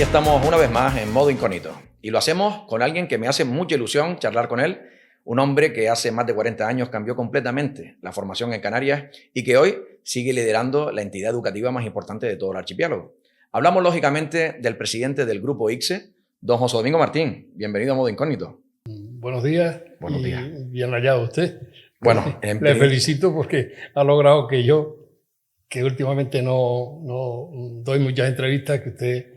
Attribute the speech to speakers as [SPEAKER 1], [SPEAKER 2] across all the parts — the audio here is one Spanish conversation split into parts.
[SPEAKER 1] estamos una vez más en modo incógnito y lo hacemos con alguien que me hace mucha ilusión charlar con él, un hombre que hace más de 40 años cambió completamente la formación en Canarias y que hoy sigue liderando la entidad educativa más importante de todo el archipiélago. Hablamos lógicamente del presidente del Grupo ICSE, don José Domingo Martín. Bienvenido a modo incógnito.
[SPEAKER 2] Buenos días.
[SPEAKER 1] Buenos días.
[SPEAKER 2] Bien hallado usted.
[SPEAKER 1] Bueno,
[SPEAKER 2] le felicito porque ha logrado que yo, que últimamente no doy muchas entrevistas, que usted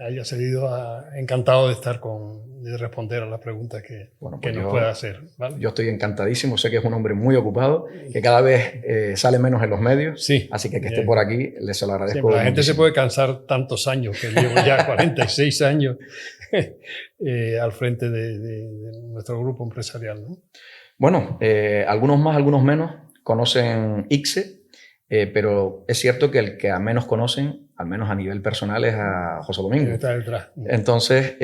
[SPEAKER 2] haya cedido encantado de estar de responder a las preguntas que nos pueda hacer, ¿vale?
[SPEAKER 1] Yo estoy encantadísimo, sé que es un hombre muy ocupado, que cada vez sale menos en los medios,
[SPEAKER 2] sí,
[SPEAKER 1] así que esté por aquí, se lo agradezco.
[SPEAKER 2] Siempre, la gente se puede cansar tantos años, que llevo ya 46 años al frente de nuestro grupo empresarial, ¿no?
[SPEAKER 1] Bueno, algunos más, algunos menos conocen ICSE, pero es cierto que el que a menos conocen, al menos a nivel personal, es a José Domingo.
[SPEAKER 2] Está detrás.
[SPEAKER 1] Entonces,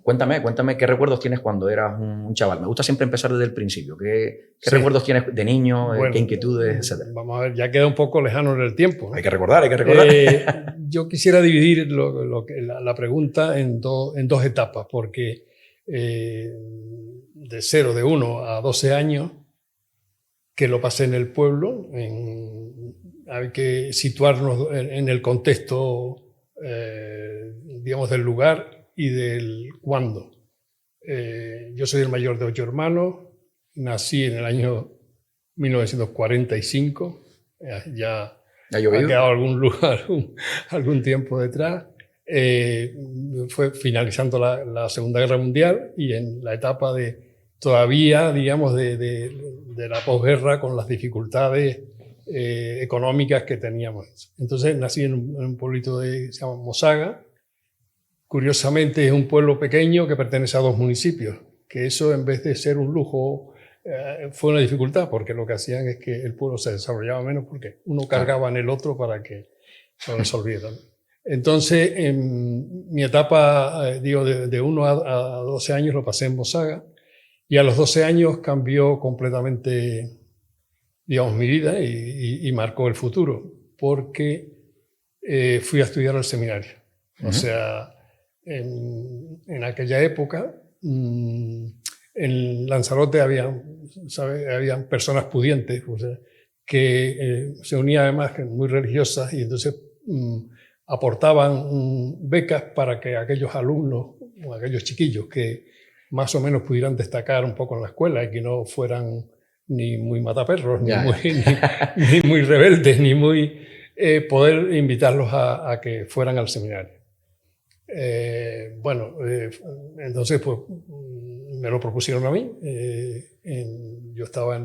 [SPEAKER 1] cuéntame qué recuerdos tienes cuando eras un chaval. Me gusta siempre empezar desde el principio. ¿Qué recuerdos tienes de niño? Bueno, ¿qué inquietudes, etcétera?
[SPEAKER 2] Vamos a ver, ya queda un poco lejano en el tiempo, ¿no?
[SPEAKER 1] Hay que recordar.
[SPEAKER 2] Yo quisiera dividir la pregunta en dos etapas, porque de 1 a 12 años, que lo pasé en el pueblo, hay que situarnos en el contexto, digamos, del lugar y del cuándo. Yo soy el mayor de 8 hermanos, nací en el año 1945, ya ha quedado algún lugar, algún tiempo detrás. Fue finalizando la Segunda Guerra Mundial y en la etapa todavía, digamos, de la posguerra, con las dificultades económicas que teníamos. Entonces nací en un pueblito que se llama Mosaga. Curiosamente es un pueblo pequeño que pertenece a 2 municipios, que eso, en vez de ser un lujo, fue una dificultad, porque lo que hacían es que el pueblo se desarrollaba menos porque uno cargaba en el otro para que lo resolvieran. Entonces, en mi etapa, digo, de 1 a 12 años lo pasé en Mosaga, y a los 12 años cambió completamente, digamos, mi vida y marcó el futuro, porque fui a estudiar al seminario. O sea, en aquella época, en Lanzarote habían personas pudientes, o sea, que se unían además muy religiosas, y entonces aportaban becas para que aquellos alumnos o aquellos chiquillos que más o menos pudieran destacar un poco en la escuela y que no fueran ni muy mataperros, ni muy rebeldes, ni muy... poder invitarlos a que fueran al seminario. Entonces pues me lo propusieron a mí. Yo estaba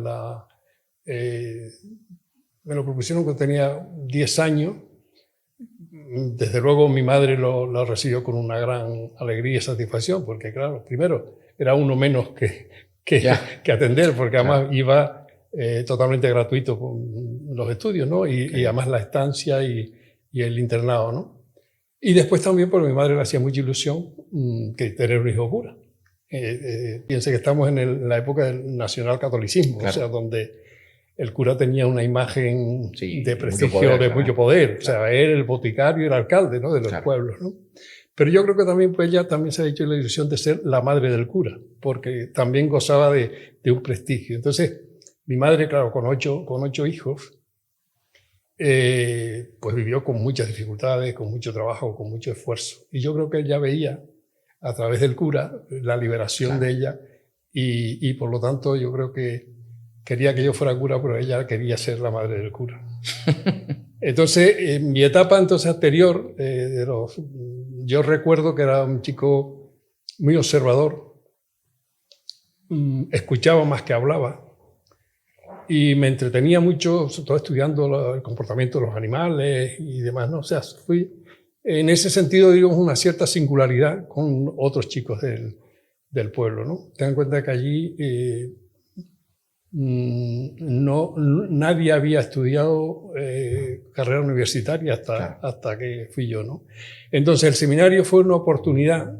[SPEAKER 2] me lo propusieron cuando tenía 10 años. Desde luego mi madre lo recibió con una gran alegría y satisfacción, porque claro, primero era uno menos que atender, porque además iba totalmente gratuito con los estudios, ¿no? Y además la estancia y el internado, ¿no? Y después también porque a mi madre le hacía mucha ilusión que tener un hijo cura. Piense que estamos en la época del nacionalcatolicismo, claro. O sea, donde el cura tenía una imagen de prestigio, de mucho poder. O sea, era el boticario y el alcalde, ¿no? De los pueblos, ¿no? Pero yo creo que también, pues, ella también se ha hecho la ilusión de ser la madre del cura, porque también gozaba de un prestigio. Entonces, mi madre, claro, con ocho hijos, pues vivió con muchas dificultades, con mucho trabajo, con mucho esfuerzo. Y yo creo que ella veía, a través del cura, la liberación de ella, y por lo tanto yo creo que quería que yo fuera cura, pero ella quería ser la madre del cura. Entonces, en mi etapa anterior, yo recuerdo que era un chico muy observador, escuchaba más que hablaba, y me entretenía mucho, sobre todo estudiando el comportamiento de los animales y demás, ¿no? O sea, fui, en ese sentido, digamos, una cierta singularidad con otros chicos del pueblo, ¿no? Ten en cuenta que allí nadie había estudiado carrera universitaria hasta que fui yo, ¿no? Entonces el seminario fue una oportunidad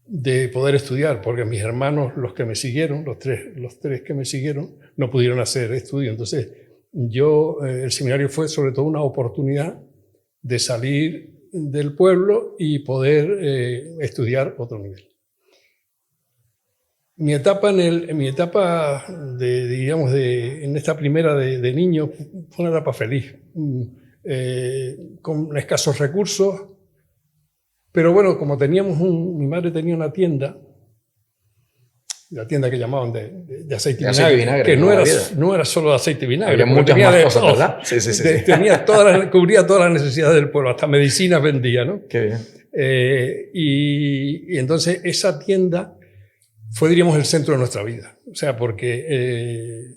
[SPEAKER 2] de poder estudiar, porque mis hermanos, los que me siguieron, los tres que me siguieron, no pudieron hacer estudio. Entonces el seminario fue sobre todo una oportunidad de salir del pueblo y poder estudiar otro nivel. Mi etapa en esta primera de niño fue una etapa feliz, con escasos recursos, pero bueno, como mi madre tenía una tienda, la tienda que llamaban de aceite y vinagre, que no era solo de aceite y vinagre.
[SPEAKER 1] Había muchas más cosas, ¿verdad? Sí.
[SPEAKER 2] Cubría todas las necesidades del pueblo, hasta medicinas vendía, ¿no?
[SPEAKER 1] Qué bien.
[SPEAKER 2] Y entonces esa tienda fue, diríamos, el centro de nuestra vida. O sea, porque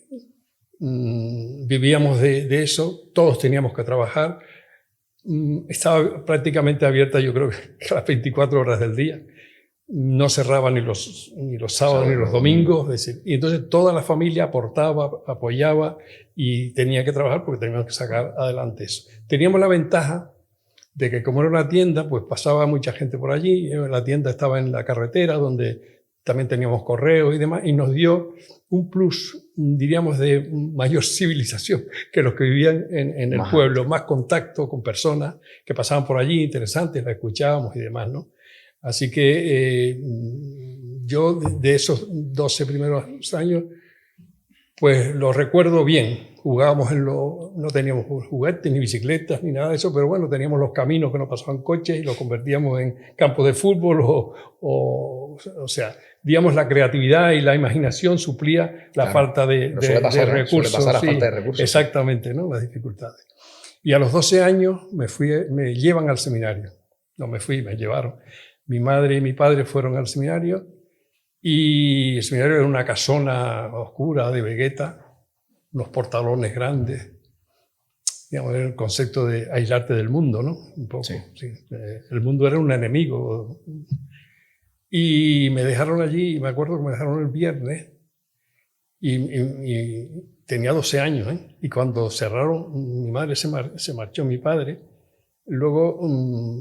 [SPEAKER 2] vivíamos de eso, todos teníamos que trabajar. Estaba prácticamente abierta, yo creo que las 24 horas del día. No cerraba ni los sábados ni los domingos. Es decir, y entonces toda la familia aportaba, apoyaba y tenía que trabajar porque teníamos que sacar adelante eso. Teníamos la ventaja de que como era una tienda, pues pasaba mucha gente por allí. La tienda estaba en la carretera donde también teníamos correos y demás, y nos dio un plus, diríamos, de mayor civilización que los que vivían en el pueblo, más contacto con personas que pasaban por allí, interesantes, las escuchábamos y demás, ¿no? Así que yo de esos 12 primeros años, pues lo recuerdo bien. Jugábamos no teníamos juguetes ni bicicletas ni nada de eso, pero bueno, teníamos los caminos que nos pasaban coches y los convertíamos en campos de fútbol o sea, digamos, la creatividad y la imaginación suplía la falta de recursos.
[SPEAKER 1] Suele pasar la falta de recursos.
[SPEAKER 2] Exactamente, ¿no? Las dificultades. Y a los 12 años me llevan al seminario. No me fui, me llevaron. Mi madre y mi padre fueron al seminario y el seminario era una casona oscura de vegueta, unos portalones grandes. Digamos, era el concepto de aislarte del mundo, ¿no? Un poco. Sí. El mundo era un enemigo. Y me dejaron allí, y me acuerdo que me dejaron el viernes, y tenía 12 años, ¿eh? Y cuando cerraron, mi madre se marchó, mi padre. Luego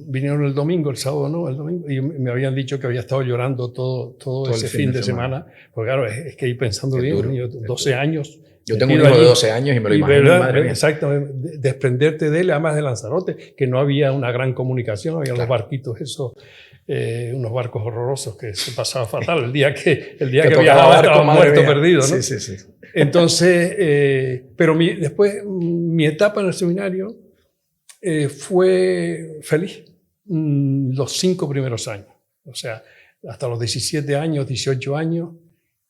[SPEAKER 2] vinieron el domingo, el sábado no, el domingo, y me habían dicho que había estado llorando todo ese fin de semana. Porque claro, es que ir pensando bien, niño, 12 años.
[SPEAKER 1] Yo tengo un hijo de 12 años y me lo imagino. Madre mía.
[SPEAKER 2] Exactamente, desprenderte de él, además de Lanzarote, que no había una gran comunicación, había los barquitos esos, unos barcos horrorosos que se pasaba fatal. El día que viajaba estaba muerto, perdido, ¿no?
[SPEAKER 1] Sí.
[SPEAKER 2] Entonces, pero después mi etapa en el seminario fue feliz los 5 primeros años. O sea, hasta los 17 años, 18 años,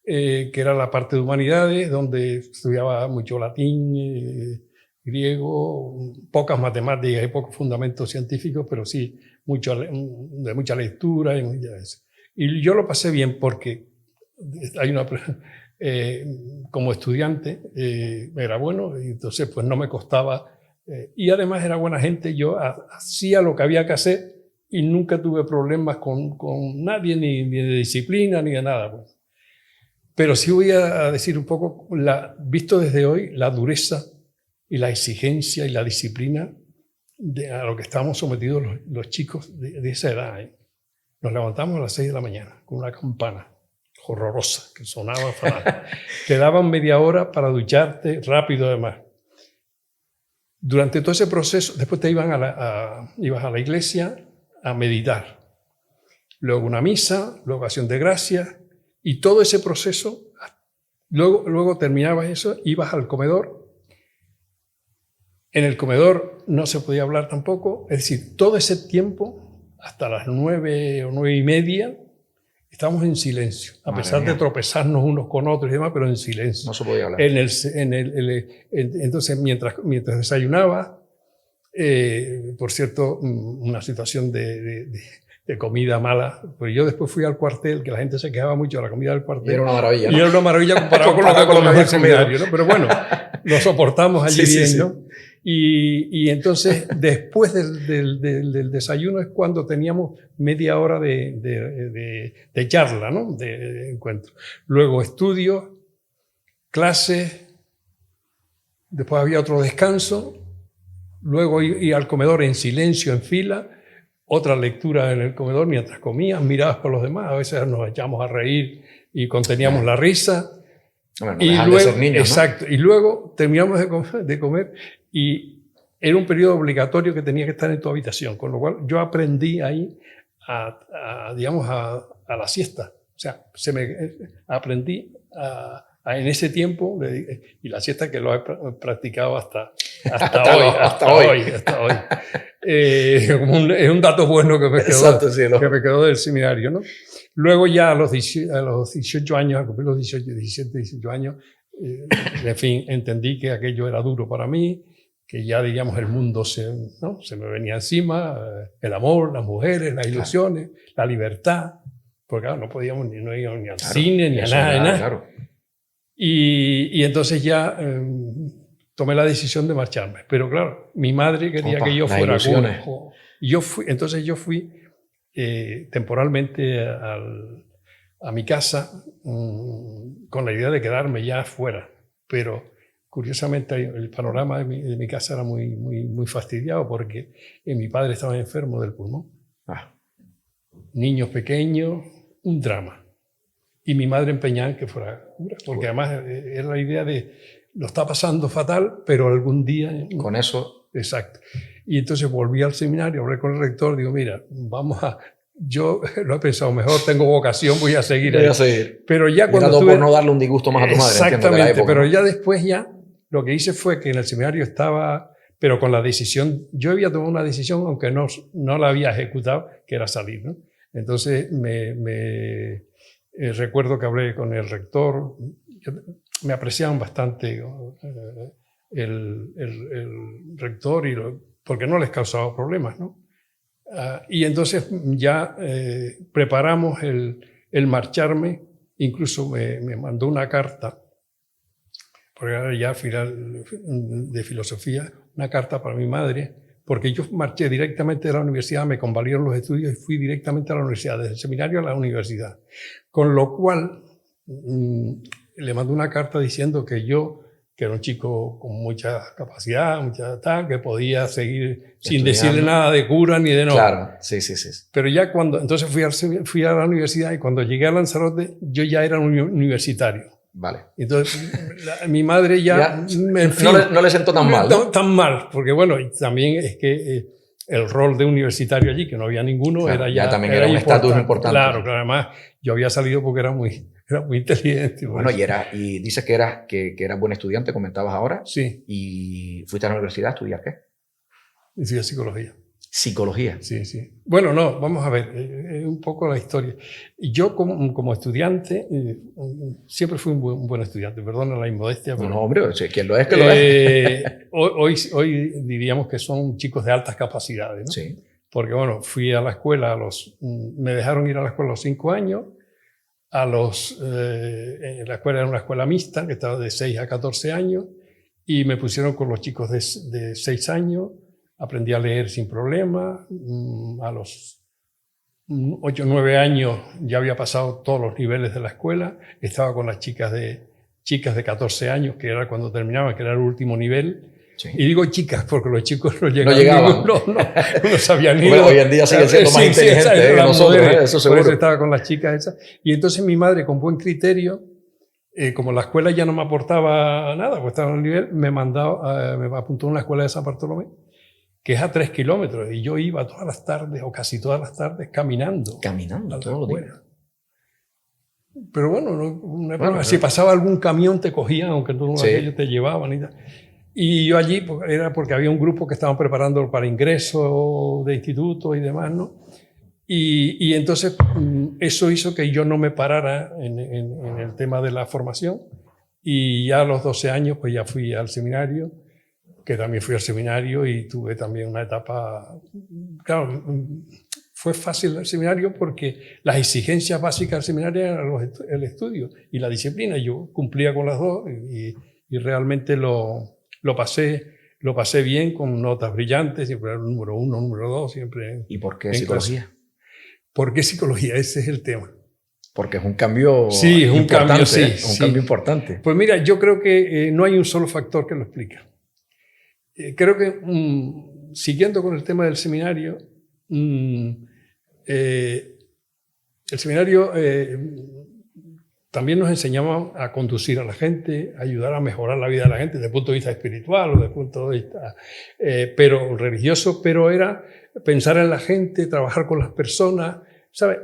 [SPEAKER 2] que era la parte de humanidades, donde estudiaba mucho latín, griego, pocas matemáticas y pocos fundamentos científicos, pero sí de mucha lectura. Y yo lo pasé bien porque como estudiante era bueno, y entonces pues no me costaba. Y además era buena gente, yo hacía lo que había que hacer y nunca tuve problemas con nadie, ni de disciplina, ni de nada. Pues. Pero sí voy a decir un poco, visto desde hoy, la dureza y la exigencia y la disciplina a lo que estábamos sometidos los chicos de esa edad. Nos levantamos a las 6 de la mañana con una campana horrorosa que sonaba fatal. Te daban media hora para ducharte rápido además. Durante todo ese proceso, después te ibas a la iglesia a meditar. Luego una misa, luego acción de gracias, y todo ese proceso, luego terminabas eso, ibas al comedor. En el comedor no se podía hablar tampoco, es decir, todo ese tiempo, hasta las 9 o 9:30, estábamos en silencio, a pesar de tropezarnos unos con otros y demás, pero en silencio.
[SPEAKER 1] No se podía hablar.
[SPEAKER 2] Entonces, mientras desayunaba, por cierto, una situación de comida mala, pues yo después fui al cuartel, que la gente se quejaba mucho de la comida del cuartel.
[SPEAKER 1] Y era una maravilla, ¿no?
[SPEAKER 2] Y era una maravilla comparado con lo del seminario, ¿no? Pero bueno, lo soportamos allí bien, ¿no? Y entonces, después del desayuno es cuando teníamos media hora de charla, ¿no? De encuentro. Luego estudio, clases, después había otro descanso, luego ir al comedor en silencio, en fila, otra lectura en el comedor mientras comías, mirabas por los demás, a veces nos echamos a reír y conteníamos la risa.
[SPEAKER 1] Bueno, no dejan de ser niños, ¿no?
[SPEAKER 2] Exacto, y luego terminamos de comer y era un periodo obligatorio que tenía que estar en tu habitación, con lo cual yo aprendí ahí digamos, a la siesta. O sea, aprendí en ese tiempo, y la siesta que lo he practicado hasta hoy. Es un dato bueno que me quedó, exacto, sí, que me quedó del seminario, ¿no? Luego ya a los 18 años, a cumplir los 17, 18 años, en fin, entendí que aquello era duro para mí, que ya, digamos, el mundo se me venía encima, el amor, las mujeres, las ilusiones, la libertad, porque claro, no podíamos no íbamos ni al cine, ni a nada. Claro. Y entonces ya tomé la decisión de marcharme. Pero claro, mi madre quería que yo fuera cura. Entonces yo fui temporalmente a mi casa con la idea de quedarme ya fuera. Pero curiosamente el panorama de mi casa era muy fastidiado porque mi padre estaba enfermo del pulmón. Niños pequeños, un drama. Y mi madre empeñada en que fuera cura, porque además era la idea de lo está pasando fatal, pero algún día...
[SPEAKER 1] Con eso...
[SPEAKER 2] Exacto. Y entonces volví al seminario, hablé con el rector, digo, mira, yo lo he pensado mejor, tengo vocación, voy a seguir. Pero ya cuando
[SPEAKER 1] por no darle un disgusto más a tu madre.
[SPEAKER 2] Exactamente, época, pero ya después lo que hice fue que en el seminario estaba, pero con la decisión, yo había tomado una decisión, aunque no la había ejecutado, que era salir, ¿no? Entonces recuerdo que hablé con el rector, me apreciaban bastante el rector, porque no les causaba problemas, ¿no? Y entonces ya preparamos el marcharme, incluso me mandó una carta, porque era ya final de filosofía, una carta para mi madre, porque yo marché directamente de la universidad, me convalidaron los estudios y fui directamente a la universidad, desde el seminario a la universidad. Con lo cual, le mandé una carta diciendo que yo, que era un chico con mucha capacidad, que podía seguir sin decirle nada de cura ni de no.
[SPEAKER 1] Claro, sí.
[SPEAKER 2] Pero ya entonces fui a la universidad y cuando llegué a Lanzarote, yo ya era un universitario.
[SPEAKER 1] Vale.
[SPEAKER 2] Entonces, mi madre ya
[SPEAKER 1] en fin, no le sentó tan mal, ¿no?
[SPEAKER 2] Tan mal, porque bueno, también es que el rol de universitario allí, que no había ninguno,
[SPEAKER 1] claro, ya también era un estatus importante.
[SPEAKER 2] Claro, además yo había salido porque era muy inteligente.
[SPEAKER 1] Bueno, y dices que eras buen estudiante, comentabas ahora.
[SPEAKER 2] Sí.
[SPEAKER 1] ¿Y fuiste a la universidad a estudiar qué?
[SPEAKER 2] Estudié psicología.
[SPEAKER 1] ¿Psicología?
[SPEAKER 2] Sí. Bueno, no, vamos a ver, un poco la historia. Yo como estudiante, siempre fui un buen estudiante, perdona la inmodestia. Pero,
[SPEAKER 1] no, hombre, quien lo es, que lo es.
[SPEAKER 2] Hoy diríamos que son chicos de altas capacidades, ¿no?
[SPEAKER 1] Sí.
[SPEAKER 2] Porque bueno, fui a la escuela me dejaron ir a la escuela a los 5 años, la escuela era una escuela mixta, que estaba de 6 a 14 años, y me pusieron con los chicos de 6 años, aprendí a leer sin problema, a los 8 o 9 años ya había pasado todos los niveles de la escuela, estaba con las chicas de 14 años, que era cuando terminaban, que era el último nivel. Sí. Y digo chicas porque los chicos no llegaban. No sabían ni.
[SPEAKER 1] Bueno, hoy en día siguen siendo más inteligentes que nosotros, eso seguro.
[SPEAKER 2] Por eso estaba con las chicas esas. Y entonces mi madre, con buen criterio, como la escuela ya no me aportaba nada, pues estaba en el nivel, me apuntó a una escuela de San Bartolomé, que es a 3 kilómetros, y yo iba todas las tardes, o casi todas las tardes, caminando.
[SPEAKER 1] Caminando todo el día.
[SPEAKER 2] Pero bueno, si pasaba algún camión te cogían, aunque tú aquellos te llevaban y tal. Y yo allí era porque había un grupo que estaban preparando para ingreso de instituto y demás, ¿no? Y entonces eso hizo que yo no me parara en el tema de la formación, y ya a los 12 años pues ya fui al seminario, que también fui al seminario y tuve también una etapa... Claro, fue fácil el seminario porque las exigencias básicas del seminario eran el estudio y la disciplina. Yo cumplía con las dos y realmente lo pasé bien, con notas brillantes, siempre era el número 1, número 2, siempre.
[SPEAKER 1] ¿Y por qué psicología?
[SPEAKER 2] Clase. ¿Por qué psicología? Ese es el tema.
[SPEAKER 1] Porque es un cambio
[SPEAKER 2] cambio
[SPEAKER 1] importante.
[SPEAKER 2] Pues mira, yo creo que no hay un solo factor que lo explique. Creo que, siguiendo con el tema del seminario, el seminario también nos enseñaban a conducir a la gente, a ayudar a mejorar la vida de la gente desde el punto de vista espiritual o desde el punto de vista pero religioso, pero era pensar en la gente, trabajar con las personas, ¿sabes?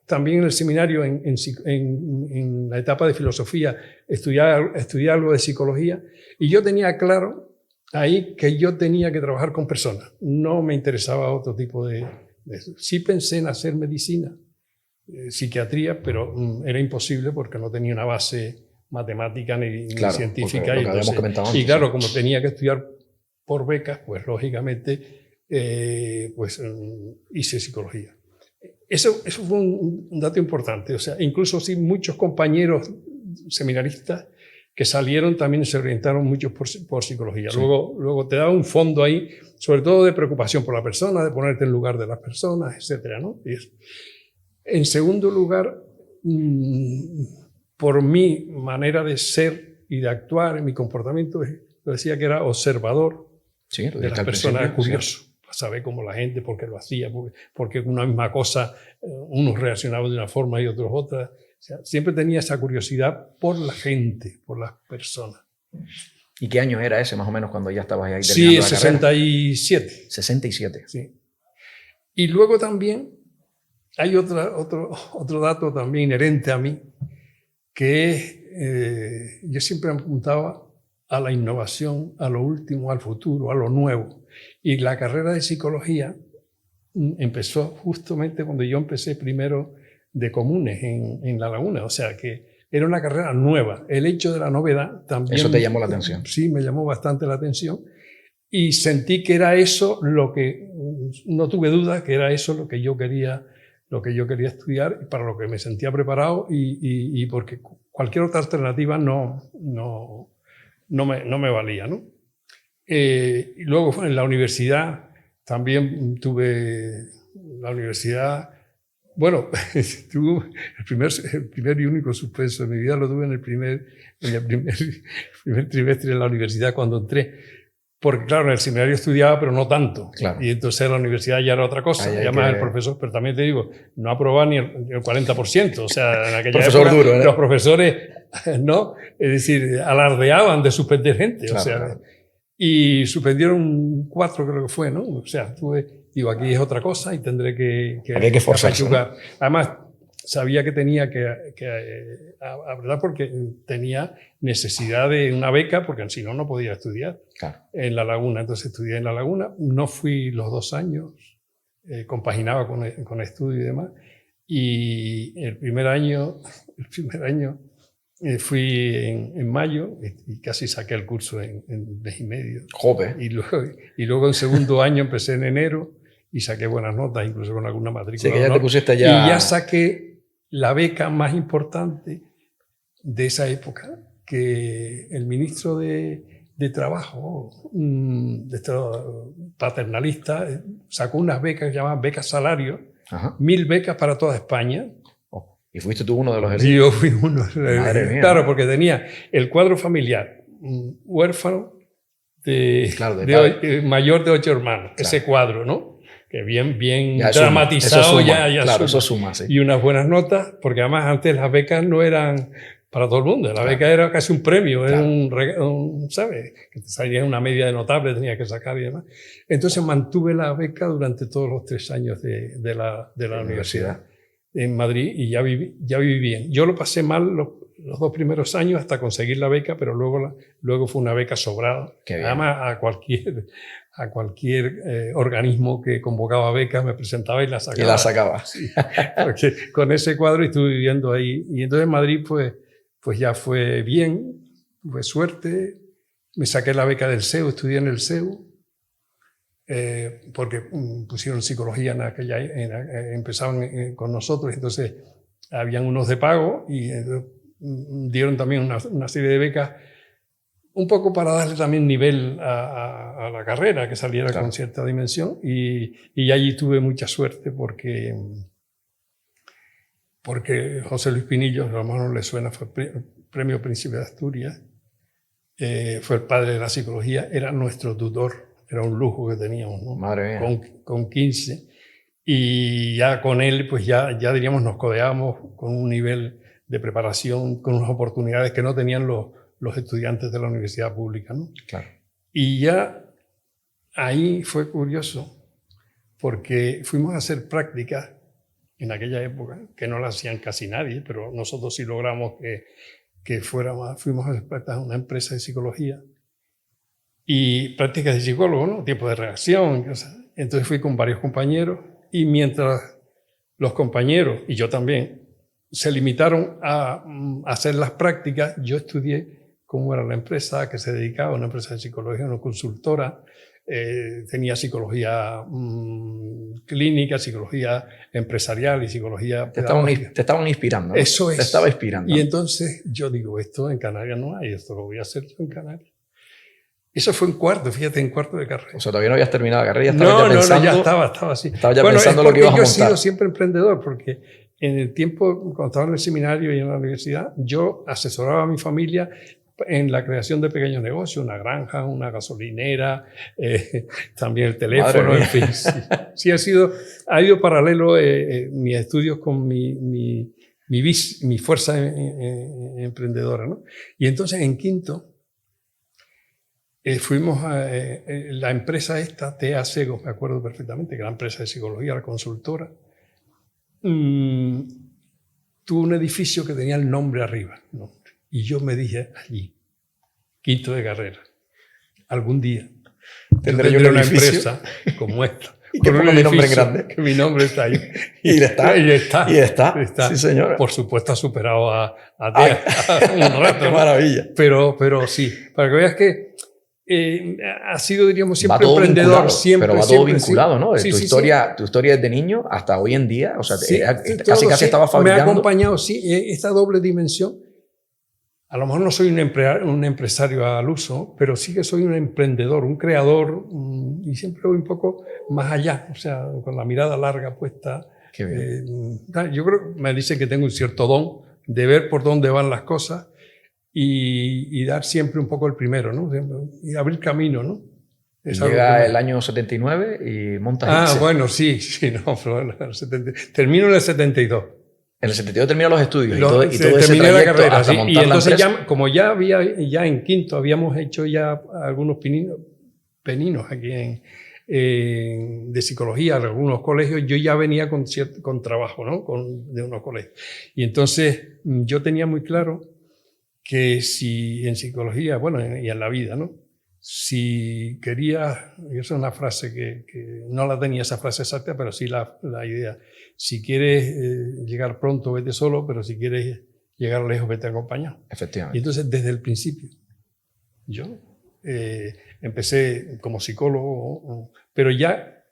[SPEAKER 2] También en el seminario, en la etapa de filosofía, estudiar algo de psicología, y yo tenía claro ahí que yo tenía que trabajar con personas. No me interesaba otro tipo de eso. Sí pensé en hacer medicina, psiquiatría, pero era imposible porque no tenía una base matemática ni científica. Y claro, como tenía que estudiar por becas, pues lógicamente hice psicología. Eso fue un dato importante. O sea, incluso sí, muchos compañeros seminaristas que salieron también se orientaron mucho por psicología. Sí. Luego te da un fondo ahí, sobre todo de preocupación por la persona, de ponerte en lugar de las personas, etcétera, ¿no? Y eso. En segundo lugar, por mi manera de ser y de actuar, en mi comportamiento, yo decía que era observador de las personas, curioso. Sí. Saber cómo la gente, por qué lo hacía, porque una misma cosa, unos reaccionaban de una forma y otros otra. O sea, siempre tenía esa curiosidad por la gente, por las personas.
[SPEAKER 1] ¿Y qué año era ese, más o menos, cuando ya estabas ahí
[SPEAKER 2] terminando la
[SPEAKER 1] carrera?
[SPEAKER 2] 67.
[SPEAKER 1] 67.
[SPEAKER 2] Sí. Y luego también hay otro dato también inherente a mí, que es, yo siempre me apuntaba a la innovación, a lo último, al futuro, a lo nuevo. Y la carrera de psicología empezó justamente cuando yo empecé primero de comunes en La Laguna, o sea que era una carrera nueva. El hecho de la novedad también...
[SPEAKER 1] ¿Eso te llamó la atención?
[SPEAKER 2] Sí, me llamó bastante la atención y sentí que era eso lo que, no tuve duda que era eso lo que yo quería estudiar, para lo que me sentía preparado y porque cualquier otra alternativa no me valía, ¿no? Y luego en la universidad también tuve la universidad. Bueno, tuve el primer y único suspenso de mi vida lo tuve en el primer trimestre de la universidad cuando entré. Porque claro, en el seminario estudiaba, pero no tanto. Claro. Y entonces en la universidad ya era otra cosa. Ya más el profesor, pero también te digo, no aprobaba ni el 40%. O sea, en aquella
[SPEAKER 1] profesor
[SPEAKER 2] época
[SPEAKER 1] duro, ¿eh?
[SPEAKER 2] Los profesores, ¿no? Es decir, alardeaban de suspender gente. Claro, o sea, claro. Y suspendieron 4, creo que fue, ¿no? O sea, digo, aquí es otra cosa y tendré que
[SPEAKER 1] hay que esforzarse, ¿no?
[SPEAKER 2] Además, sabía que tenía ¿verdad? Porque tenía necesidad de una beca, porque si no, no podía estudiar en La Laguna. Entonces estudié en La Laguna, no fui los 2 años, compaginaba con estudio y demás. Y el primer año fui en mayo y casi saqué el curso en un mes y medio.
[SPEAKER 1] Joder.
[SPEAKER 2] Y luego en segundo año empecé en enero y saqué buenas notas, incluso con alguna matrícula.
[SPEAKER 1] Sí, que ya te pusiste ya...
[SPEAKER 2] Y ya saqué la beca más importante de esa época, que el ministro de Trabajo, paternalista, sacó unas becas que llamaban becas salario, 1000 becas para toda España.
[SPEAKER 1] ¿Y fuiste tú uno de los
[SPEAKER 2] elegidos? Sí, yo fui uno.
[SPEAKER 1] Madre mía.
[SPEAKER 2] Claro, porque tenía el cuadro familiar, huérfano, mayor de 8 hermanos, claro. Ese cuadro, ¿no? Que bien ya dramatizado,
[SPEAKER 1] eso suma.
[SPEAKER 2] Ya
[SPEAKER 1] claro,
[SPEAKER 2] suma.
[SPEAKER 1] Eso suma, sí.
[SPEAKER 2] Y unas buenas notas, porque además antes las becas no eran para todo el mundo, la beca era casi un premio, era ¿sabes? Que te salía una media de notable, tenías que sacar y demás. Entonces mantuve la beca durante todos los 3 años de la universidad en Madrid y ya viví bien. Yo lo pasé mal los 2 primeros años hasta conseguir la beca, pero luego fue una beca sobrada. Además, a cualquier organismo que convocaba becas me presentaba y la sacaba.
[SPEAKER 1] Y la sacaba.
[SPEAKER 2] Sí, porque con ese cuadro estuve viviendo ahí. Y entonces en Madrid pues ya fue bien, fue suerte. Me saqué la beca del CEU, estudié en el CEU. Porque pusieron psicología empezaban con nosotros, entonces habían unos de pago y dieron también una serie de becas un poco para darle también nivel a la carrera, que saliera con cierta dimensión y allí tuve mucha suerte porque José Luis Pinillo, a lo mejor no le suena, fue premio Príncipe de Asturias, fue el padre de la psicología, era nuestro tutor. Era un lujo que teníamos, ¿no?
[SPEAKER 1] Madre mía.
[SPEAKER 2] Con 15. Y ya con él, pues ya diríamos, nos codeábamos con un nivel de preparación con unas oportunidades que no tenían los estudiantes de la universidad pública, ¿no?
[SPEAKER 1] Claro.
[SPEAKER 2] Y ya ahí fue curioso, porque fuimos a hacer prácticas en aquella época, que no la hacían casi nadie, pero nosotros sí logramos que fuimos a hacer prácticas en una empresa de psicología, y prácticas de psicólogo, ¿no? Tiempo de reacción, cosas. Entonces fui con varios compañeros, y mientras los compañeros, y yo también, se limitaron a hacer las prácticas, yo estudié cómo era la empresa, a qué se dedicaba, una empresa de psicología, una consultora, tenía psicología clínica, psicología empresarial y psicología pedagógica.
[SPEAKER 1] Te estaban inspirando, ¿no?
[SPEAKER 2] Eso es.
[SPEAKER 1] Te estaba inspirando.
[SPEAKER 2] Y entonces yo digo, esto en Canarias no hay, esto lo voy a hacer yo en Canarias. Eso fue en cuarto, fíjate, en cuarto de carrera.
[SPEAKER 1] O sea, todavía no habías terminado la carrera, ya estabas ya pensando...
[SPEAKER 2] No, ya estaba así.
[SPEAKER 1] Estabas ya pensando lo que ibas a montar.
[SPEAKER 2] Yo he sido siempre emprendedor, porque en el tiempo, cuando estaba en el seminario y en la universidad, yo asesoraba a mi familia en la creación de pequeños negocios, una granja, una gasolinera, también el teléfono, en fin. Sí, ha ido paralelo mis estudios con mi fuerza emprendedora, ¿no? Y entonces en quinto fuimos a la empresa esta, Tea Sego, me acuerdo perfectamente, que era la empresa de psicología, la consultora, tuvo un edificio que tenía el nombre arriba, ¿no? Y yo me dije allí, quinto de carrera, algún día tendré yo una empresa como esta.
[SPEAKER 1] Y que ponga mi nombre en grande.
[SPEAKER 2] Que mi nombre está ahí.
[SPEAKER 1] Y está.
[SPEAKER 2] Sí,
[SPEAKER 1] señora.
[SPEAKER 2] Por supuesto ha superado a Tea un rato.
[SPEAKER 1] ¡Qué maravilla!
[SPEAKER 2] Pero sí, para que veas que ha sido, diríamos, siempre emprendedor.
[SPEAKER 1] Vinculado,
[SPEAKER 2] siempre,
[SPEAKER 1] pero va todo vinculado, ¿no?
[SPEAKER 2] Sí,
[SPEAKER 1] tu historia desde niño hasta hoy en día, o sea,
[SPEAKER 2] casi
[SPEAKER 1] estaba fabricando.
[SPEAKER 2] Me ha acompañado, sí, esta doble dimensión. A lo mejor no soy un empresario al uso, pero sí que soy un emprendedor, un creador, y siempre voy un poco más allá, o sea, con la mirada larga puesta.
[SPEAKER 1] Qué bien.
[SPEAKER 2] Yo creo, me dicen que tengo un cierto don de ver por dónde van las cosas y dar siempre un poco el primero, ¿no? Y abrir camino, ¿no?
[SPEAKER 1] Llega el año 79 y montas ICSE.
[SPEAKER 2] Bueno, sí, no, pero termino en el 72.
[SPEAKER 1] En el 72 terminé los estudios y todo ese trayecto
[SPEAKER 2] la carrera,
[SPEAKER 1] hasta
[SPEAKER 2] sí.
[SPEAKER 1] montar
[SPEAKER 2] Y entonces
[SPEAKER 1] la empresa.
[SPEAKER 2] como ya en quinto habíamos hecho ya algunos peninos aquí de psicología en algunos colegios, yo ya venía con trabajo, ¿no? De unos colegios. Y entonces yo tenía muy claro que si en psicología, bueno, y en la vida, ¿no? Si quería, y esa es una frase que no la tenía esa frase exacta, pero sí la idea. Si quieres llegar pronto, vete solo, pero si quieres llegar lejos, vete acompañado.
[SPEAKER 1] Efectivamente.
[SPEAKER 2] Y entonces, desde el principio, yo empecé como psicólogo, pero ya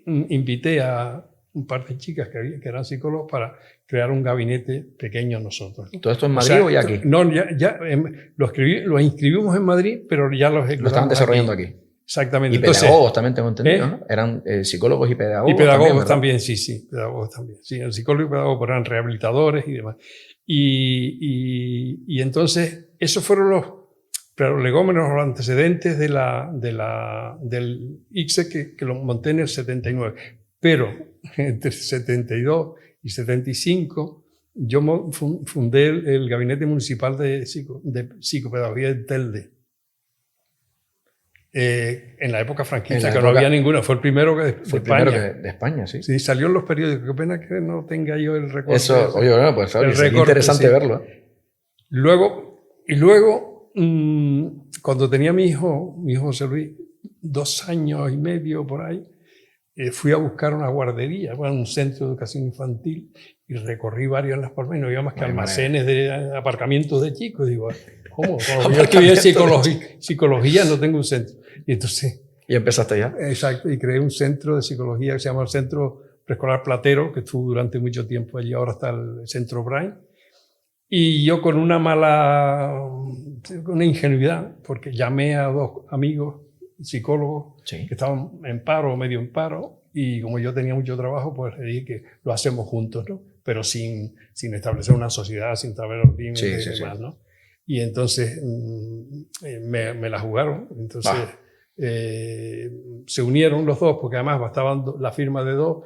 [SPEAKER 2] invité a un par de chicas que eran psicólogos para crear un gabinete pequeño nosotros, ¿no?
[SPEAKER 1] ¿Todo esto en Madrid o ya aquí?
[SPEAKER 2] No, ya lo inscribimos en Madrid, pero ya lo
[SPEAKER 1] estaban desarrollando aquí.
[SPEAKER 2] Exactamente.
[SPEAKER 1] Y pedagogos también tengo entendido, ¿no? Eran psicólogos y pedagogos.
[SPEAKER 2] Y pedagogos también, sí, pedagogos también. Sí, el psicólogo y pedagogos eran rehabilitadores y demás. Y entonces, esos fueron los prolegómenos, los antecedentes del ICSE que lo monté en el 79. Pero entre 72 y 75 yo fundé el Gabinete Municipal de Psicopedagogía de Telde. En la época franquista, que no había ninguna, fue el primero de España.
[SPEAKER 1] De España, sí.
[SPEAKER 2] Sí, salió en los periódicos. Qué pena que no tenga yo el récord.
[SPEAKER 1] Eso, oye, bueno, pues es interesante verlo.
[SPEAKER 2] Luego, cuando tenía mi hijo José Luis, 2 años y medio por ahí, fui a buscar una guardería, un centro de educación infantil, y recorrí varios en Las Palmas y no había más que almacenes de aparcamientos de chicos. Digo, ¿cómo? Yo estudié psicología, no tengo un centro. Y entonces...
[SPEAKER 1] ¿Y empezaste ya?
[SPEAKER 2] Exacto, y creé un centro de psicología que se llama el Centro Preescolar Platero, que estuvo durante mucho tiempo allí, ahora está el Centro Brain. Y yo con una ingenuidad, porque llamé a 2 amigos psicólogos que estaban en paro o medio en paro, y como yo tenía mucho trabajo, pues le dije que lo hacemos juntos, ¿no? Pero sin establecer una sociedad, sin saber los límites y demás, ¿no? Y entonces me la jugaron. Entonces se unieron los 2, porque además bastaban la firma de 2,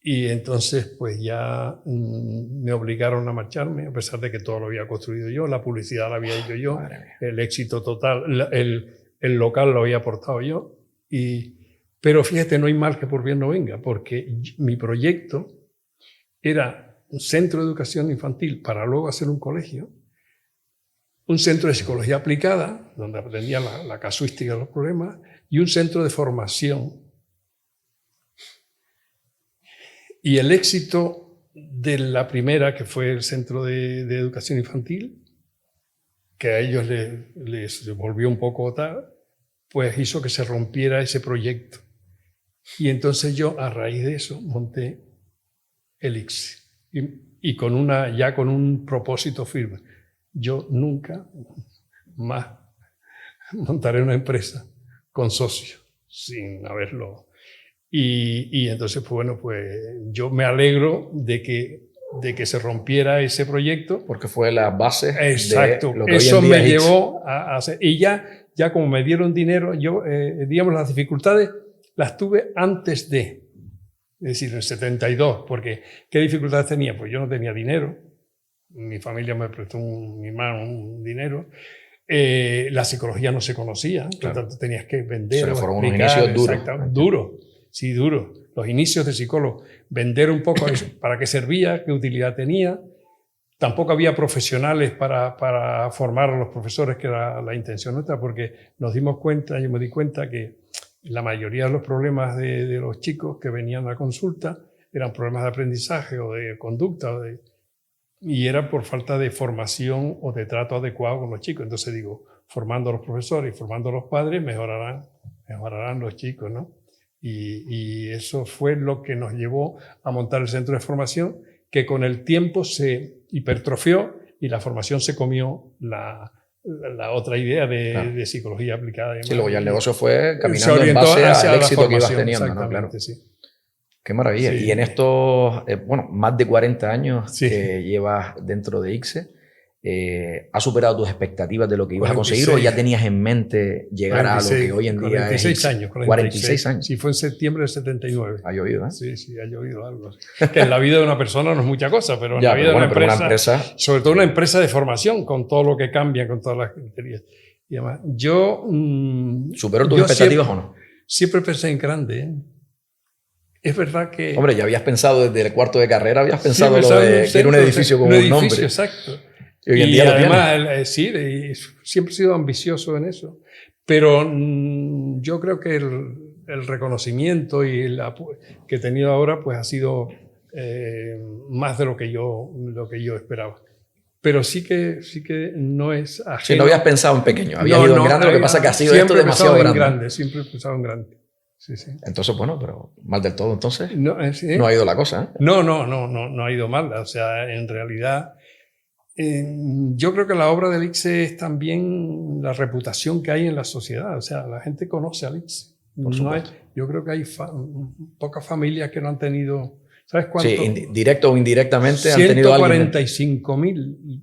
[SPEAKER 2] Y entonces pues ya me obligaron a marcharme, a pesar de que todo lo había construido yo, la publicidad la había hecho yo, el éxito total, el local lo había aportado yo. Pero fíjate, no hay mal que por bien no venga, porque mi proyecto era un centro de educación infantil para luego hacer un colegio, un centro de psicología aplicada, donde aprendía la casuística de los problemas, y un centro de formación. Y el éxito de la primera, que fue el centro de educación infantil, que a ellos les volvió un poco tal, pues hizo que se rompiera ese proyecto. Y entonces yo, a raíz de eso, monté el ICSE. Y ya con un propósito firme. Yo nunca más montaré una empresa con socios, sin haberlo. Y entonces, pues bueno, pues yo me alegro de que se rompiera ese proyecto.
[SPEAKER 1] Porque fue la base.
[SPEAKER 2] Exacto.
[SPEAKER 1] De lo que
[SPEAKER 2] eso
[SPEAKER 1] hoy en día
[SPEAKER 2] me llevó a hacer. Y ya como me dieron dinero, yo, digamos, las dificultades las tuve antes de. Es decir, en el 72, porque ¿qué dificultades tenía? Pues yo no tenía dinero. Mi familia me prestó mi hermano un dinero. La psicología no se conocía, por lo tanto tenías que vender.
[SPEAKER 1] Fueron unos inicios duros.
[SPEAKER 2] Duros. Sí, duro. Los inicios de psicólogo. Vender un poco eso, para qué servía, qué utilidad tenía. Tampoco había profesionales para formar a los profesores, que era la intención nuestra, porque nos dimos cuenta, yo me di cuenta que la mayoría de los problemas de los chicos que venían a la consulta eran problemas de aprendizaje o de conducta, y era por falta de formación o de trato adecuado con los chicos. Entonces digo, formando a los profesores y formando a los padres, mejorarán los chicos, ¿no? Y eso fue lo que nos llevó a montar el centro de formación, que con el tiempo se hipertrofió y la formación se comió la otra idea de psicología aplicada.
[SPEAKER 1] Sí, luego ya el negocio fue caminando en base al éxito que ibas teniendo, ¿no? Claro.
[SPEAKER 2] Sí.
[SPEAKER 1] Qué maravilla. Sí. Y en estos, más de 40 años que llevas dentro de ICSE, ¿has superado tus expectativas de lo que ibas 46. A conseguir o ya tenías en mente llegar 46, a lo que hoy en día
[SPEAKER 2] 46
[SPEAKER 1] es
[SPEAKER 2] años, 46 años. Sí, fue en septiembre del 79.
[SPEAKER 1] Ha llovido, ¿eh?
[SPEAKER 2] Sí, ha llovido algo. Que en la vida de una persona no es mucha cosa, pero en la vida de una empresa, sobre todo una empresa de formación, con todo lo que cambia, con todas las criterias. Y además,
[SPEAKER 1] ¿superó tus expectativas o no?
[SPEAKER 2] Siempre pensé en grande, ¿eh? Es verdad que...
[SPEAKER 1] Hombre, ya habías pensado desde el cuarto de carrera, habías pensado lo de que era un edificio con un nombre.
[SPEAKER 2] Exacto.
[SPEAKER 1] Y hoy en día
[SPEAKER 2] además, sí, siempre he sido ambicioso en eso. Pero yo creo que el reconocimiento y que he tenido ahora pues ha sido más de lo que yo esperaba. Pero sí que no es ajeno.
[SPEAKER 1] Sí, no habías pensado en pequeño, habías ido en grande, lo que pasa es que ha sido esto demasiado grande.
[SPEAKER 2] Siempre he pensado en grande. Sí.
[SPEAKER 1] Entonces, bueno, pero mal del todo, entonces.
[SPEAKER 2] No
[SPEAKER 1] ha ido la cosa, ¿eh?
[SPEAKER 2] No ha ido mal. O sea, en realidad, yo creo que la obra del ICSE es también la reputación que hay en la sociedad. O sea, la gente conoce al ICSE. Yo creo que hay pocas familias que no han tenido... ¿Sabes cuánto?
[SPEAKER 1] Sí, directo o indirectamente han tenido
[SPEAKER 2] 145.000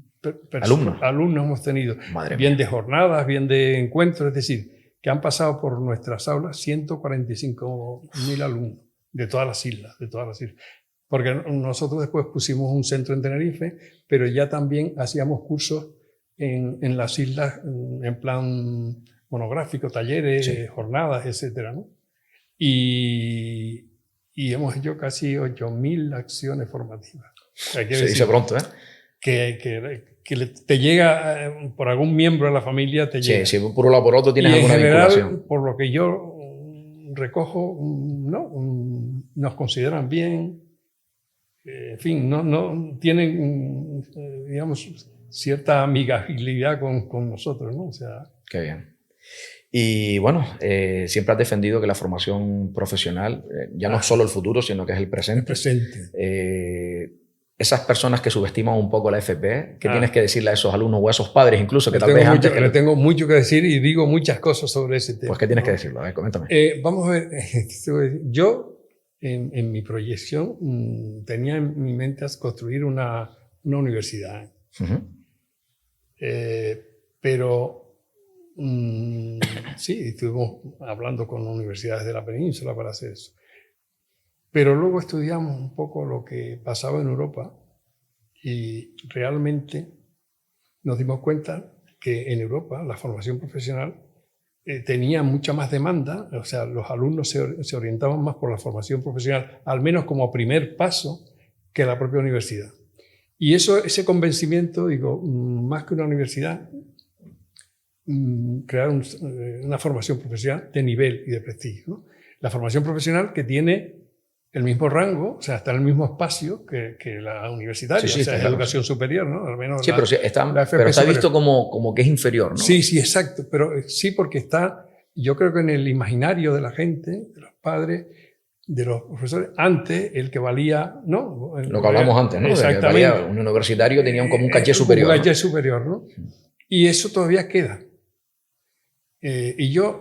[SPEAKER 2] alumnos hemos tenido.
[SPEAKER 1] Madre
[SPEAKER 2] bien
[SPEAKER 1] mía.
[SPEAKER 2] De jornadas, bien de encuentros, es decir, que han pasado por nuestras aulas 145.000 alumnos de todas las islas, Porque nosotros después pusimos un centro en Tenerife, pero ya también hacíamos cursos en las islas en plan monográfico, talleres, jornadas, etcétera, ¿no? Y hemos hecho casi 8.000 acciones formativas.
[SPEAKER 1] Se dice pronto, ¿eh?
[SPEAKER 2] Que te llega por algún miembro de la familia, te llega.
[SPEAKER 1] Sí, por un lado por otro tienes alguna vinculación.
[SPEAKER 2] Por lo que yo recojo, nos consideran bien, en fin, no tienen, digamos, cierta amigabilidad con nosotros, ¿no? O sea,
[SPEAKER 1] qué bien. Y bueno, siempre has defendido que la formación profesional ya no es solo el futuro, sino que es el presente.
[SPEAKER 2] El presente.
[SPEAKER 1] Esas personas que subestiman un poco la FP, ¿qué tienes que decirle a esos alumnos o a esos padres incluso que tal vez antes...
[SPEAKER 2] Le tengo mucho que decir y digo muchas cosas sobre ese tema.
[SPEAKER 1] Pues ¿qué tienes que decirlo? A ver, coméntame.
[SPEAKER 2] Vamos a ver, yo en mi proyección tenía en mi mente construir una universidad. Pero sí, estuvimos hablando con universidades de la península para hacer eso. Pero luego estudiamos un poco lo que pasaba en Europa y realmente nos dimos cuenta que en Europa la formación profesional tenía mucha más demanda, o sea, los alumnos se orientaban más por la formación profesional, al menos como primer paso, que la propia universidad. Y ese convencimiento, digo, más que una universidad, crear una formación profesional de nivel y de prestigio, ¿no? La formación profesional que tiene el mismo rango, o sea, está en el mismo espacio que la universitaria,
[SPEAKER 1] sí,
[SPEAKER 2] o sea, es
[SPEAKER 1] claro,
[SPEAKER 2] educación superior, ¿no? Al menos
[SPEAKER 1] sí, pero está visto como que es inferior, ¿no?
[SPEAKER 2] Sí, sí, exacto, pero sí, porque está, yo creo que en el imaginario de la gente, de los padres, de los profesores, antes el que valía, ¿no?
[SPEAKER 1] Lo que hablamos antes, ¿no?
[SPEAKER 2] Exactamente.
[SPEAKER 1] De que valía, un universitario tenía como un caché superior.
[SPEAKER 2] Un caché superior, ¿no? Y eso todavía queda. Y yo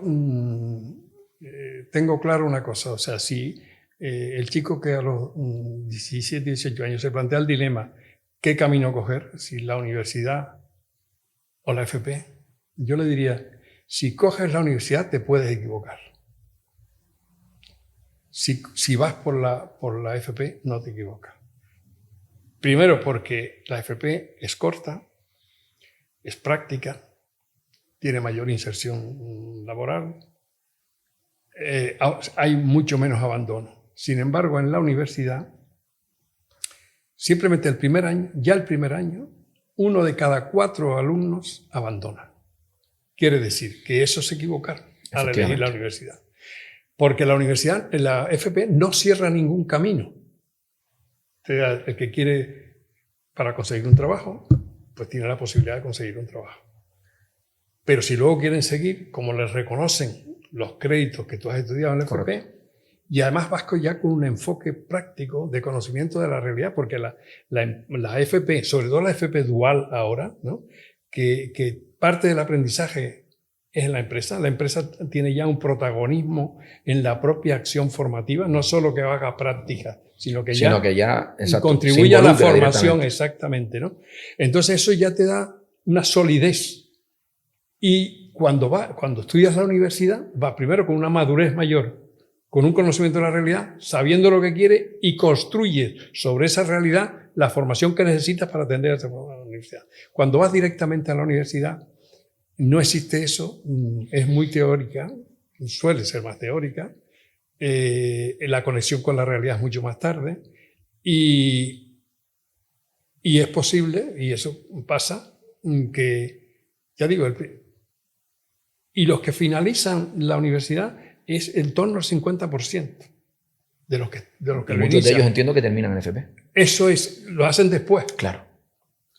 [SPEAKER 2] tengo claro una cosa, o sea, si el chico que a los 17, 18 años se plantea el dilema, ¿qué camino coger? Si la universidad o la FP, yo le diría, si coges la universidad te puedes equivocar. Si vas por la FP no te equivocas. Primero porque la FP es corta, es práctica, tiene mayor inserción laboral, hay mucho menos abandono. Sin embargo, en la universidad, simplemente el primer año, 1 de cada 4 alumnos abandona. Quiere decir que eso es equivocar al elegir la universidad. Porque la universidad, la FP, no cierra ningún camino. El que quiere para conseguir un trabajo, pues tiene la posibilidad de conseguir un trabajo. Pero si luego quieren seguir, como les reconocen los créditos que tú has estudiado en la FP, y además vas ya con un enfoque práctico de conocimiento de la realidad, porque la FP, sobre todo la FP dual ahora, ¿no? que parte del aprendizaje es en la empresa tiene ya un protagonismo en la propia acción formativa, no solo que haga práctica, sino que ya exacto, contribuye a la formación, exactamente, ¿no? Entonces eso ya te da una solidez. Y cuando estudias la universidad, vas primero con una madurez mayor, con un conocimiento de la realidad, sabiendo lo que quiere y construyes sobre esa realidad la formación que necesitas para atender a esa universidad. Cuando vas directamente a la universidad, no existe eso, es muy teórica, suele ser más teórica, la conexión con la realidad es mucho más tarde y es posible, y eso pasa, que, ya digo, y los que finalizan la universidad es en torno al 50% de los que
[SPEAKER 1] muchos de ellos entiendo que terminan en FP.
[SPEAKER 2] Eso es, lo hacen después.
[SPEAKER 1] Claro.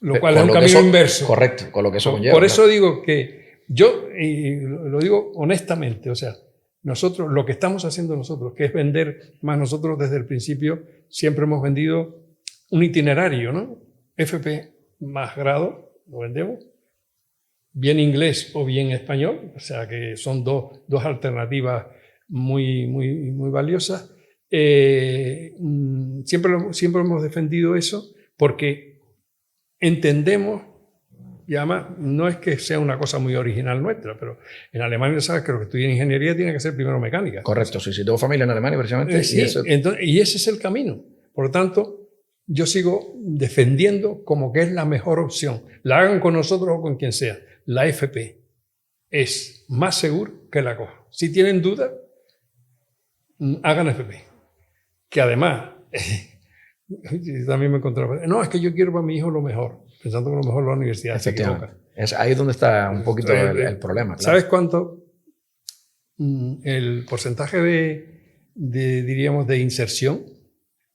[SPEAKER 2] Lo cual es un camino inverso.
[SPEAKER 1] Correcto, con lo que eso conlleva.
[SPEAKER 2] Por eso digo que yo, y lo digo honestamente, o sea, nosotros, lo que estamos haciendo nosotros, que es vender, más nosotros desde el principio siempre hemos vendido un itinerario, ¿no? FP más grado, lo vendemos, bien inglés o bien español, o sea que son dos alternativas muy, muy, muy valiosas. Siempre hemos defendido eso porque entendemos, y además no es que sea una cosa muy original nuestra, pero en Alemania, sabes que lo que estudia ingeniería tiene que ser primero mecánica.
[SPEAKER 1] Correcto, sí, tengo familia en Alemania precisamente.
[SPEAKER 2] Sí, y ese es el camino. Por lo tanto, yo sigo defendiendo como que es la mejor opción. La hagan con nosotros o con quien sea. La FP es más seguro que la COA. Si tienen dudas, hagan FP. Que además, también me encontraba, no, es que yo quiero para mi hijo lo mejor, pensando que lo mejor la universidad se equivoca.
[SPEAKER 1] Es ahí donde está un poquito el problema. Claro.
[SPEAKER 2] ¿Sabes cuánto? El porcentaje diríamos, de inserción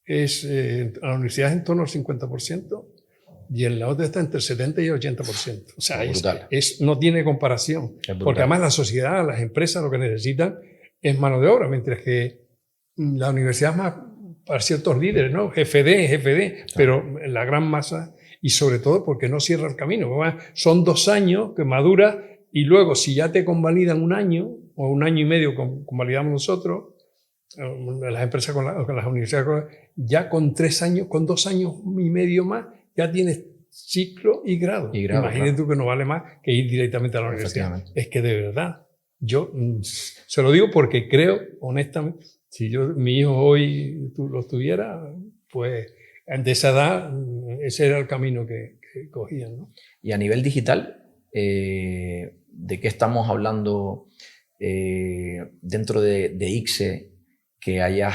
[SPEAKER 2] es, en la universidad es en torno al 50%. Y en la otra está entre 70 y 80%. O sea, no tiene comparación. Porque además la sociedad, las empresas lo que necesitan es mano de obra, mientras que la universidad es más para ciertos líderes, ¿no? GFD, pero la gran masa, y sobre todo porque no cierra el camino. Son 2 años que madura y luego si ya te convalidan 1 año o 1 año y medio convalidamos nosotros, las empresas con las universidades, ya con 3 años, con 2 años y medio más, ya tienes ciclo y grado. Imagínate tú que no vale más que ir directamente a la universidad. Es que de verdad, yo se lo digo porque creo honestamente Si mi hijo hoy lo tuviera, pues de esa edad, ese era el camino que cogían, ¿no?
[SPEAKER 1] Y a nivel digital, ¿de qué estamos hablando dentro de ICSE que hayas,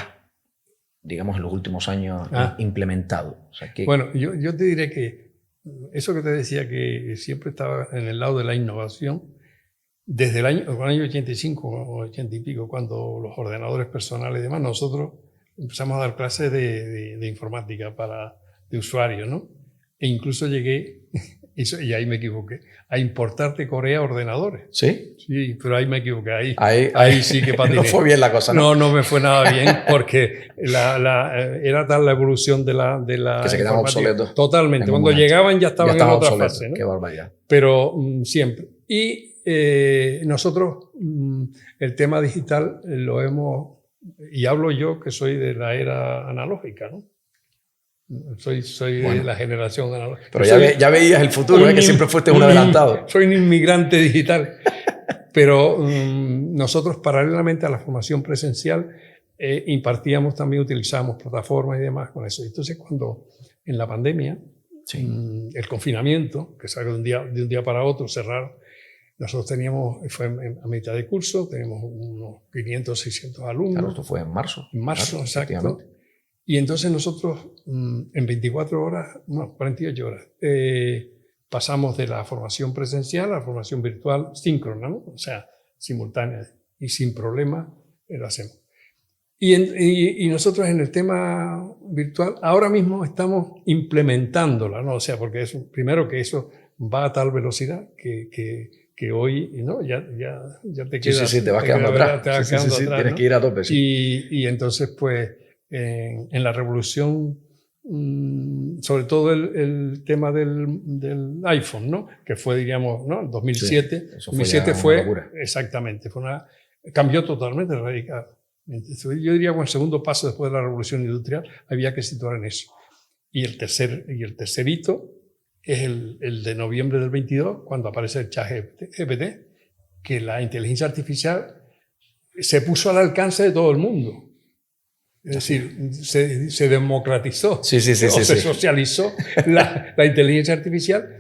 [SPEAKER 1] digamos, en los últimos años implementado? O sea,
[SPEAKER 2] bueno, yo te diré que eso que te decía, que siempre estaba en el lado de la innovación, desde el año 85 o 80 y pico, cuando los ordenadores personales y demás, nosotros empezamos a dar clases de informática de usuarios, ¿no? E incluso llegué, y ahí me equivoqué, a importar de Corea ordenadores.
[SPEAKER 1] ¿Sí?
[SPEAKER 2] Sí, pero ahí me equivoqué. Ahí sí que patiné.
[SPEAKER 1] No fue bien la cosa, ¿no?
[SPEAKER 2] No me fue nada bien, porque era tal la evolución de la
[SPEAKER 1] que se quedaban obsoletos.
[SPEAKER 2] Totalmente. Cuando llegaban ya estaban en otra fase, ¿no?
[SPEAKER 1] Qué barbaridad.
[SPEAKER 2] Pero siempre. Y nosotros el tema digital lo hemos, y hablo yo que soy de la era analógica, ¿no? Soy de la generación analógica.
[SPEAKER 1] Pero ya veías el futuro, que siempre fuiste un adelantado.
[SPEAKER 2] Soy un inmigrante digital. Pero nosotros, paralelamente a la formación presencial, impartíamos también, utilizábamos plataformas y demás con eso. Entonces, cuando en la pandemia, el confinamiento, que salió de un día para otro, cerraron, nosotros fue a mitad de curso, tenemos unos 500, 600 alumnos.
[SPEAKER 1] Claro, esto fue en marzo.
[SPEAKER 2] En marzo, exacto. Y entonces nosotros en 24 horas, no, 48 horas, pasamos de la formación presencial a la formación virtual síncrona, ¿no? O sea, simultánea y sin problema lo hacemos. Y nosotros en el tema virtual ahora mismo estamos implementándola, ¿no? O sea, porque primero que eso va a tal velocidad que hoy, ¿no? Ya te quedas...
[SPEAKER 1] Sí, te vas quedando atrás.
[SPEAKER 2] Atrás,
[SPEAKER 1] tienes
[SPEAKER 2] ¿no?
[SPEAKER 1] que ir a tope.
[SPEAKER 2] Sí. Y entonces, pues, en la revolución, sobre todo el tema del iPhone, ¿no? Que fue, diríamos, ¿no? 2007. Sí,
[SPEAKER 1] eso
[SPEAKER 2] 2007
[SPEAKER 1] fue una locura.
[SPEAKER 2] Exactamente, cambió totalmente, radical. Yo diría que el segundo paso después de la revolución industrial había que situar en eso. Y el tercer hito es el de noviembre del 22, cuando aparece el ChatGPT, que la inteligencia artificial se puso al alcance de todo el mundo. Es decir, se democratizó, se socializó la inteligencia artificial,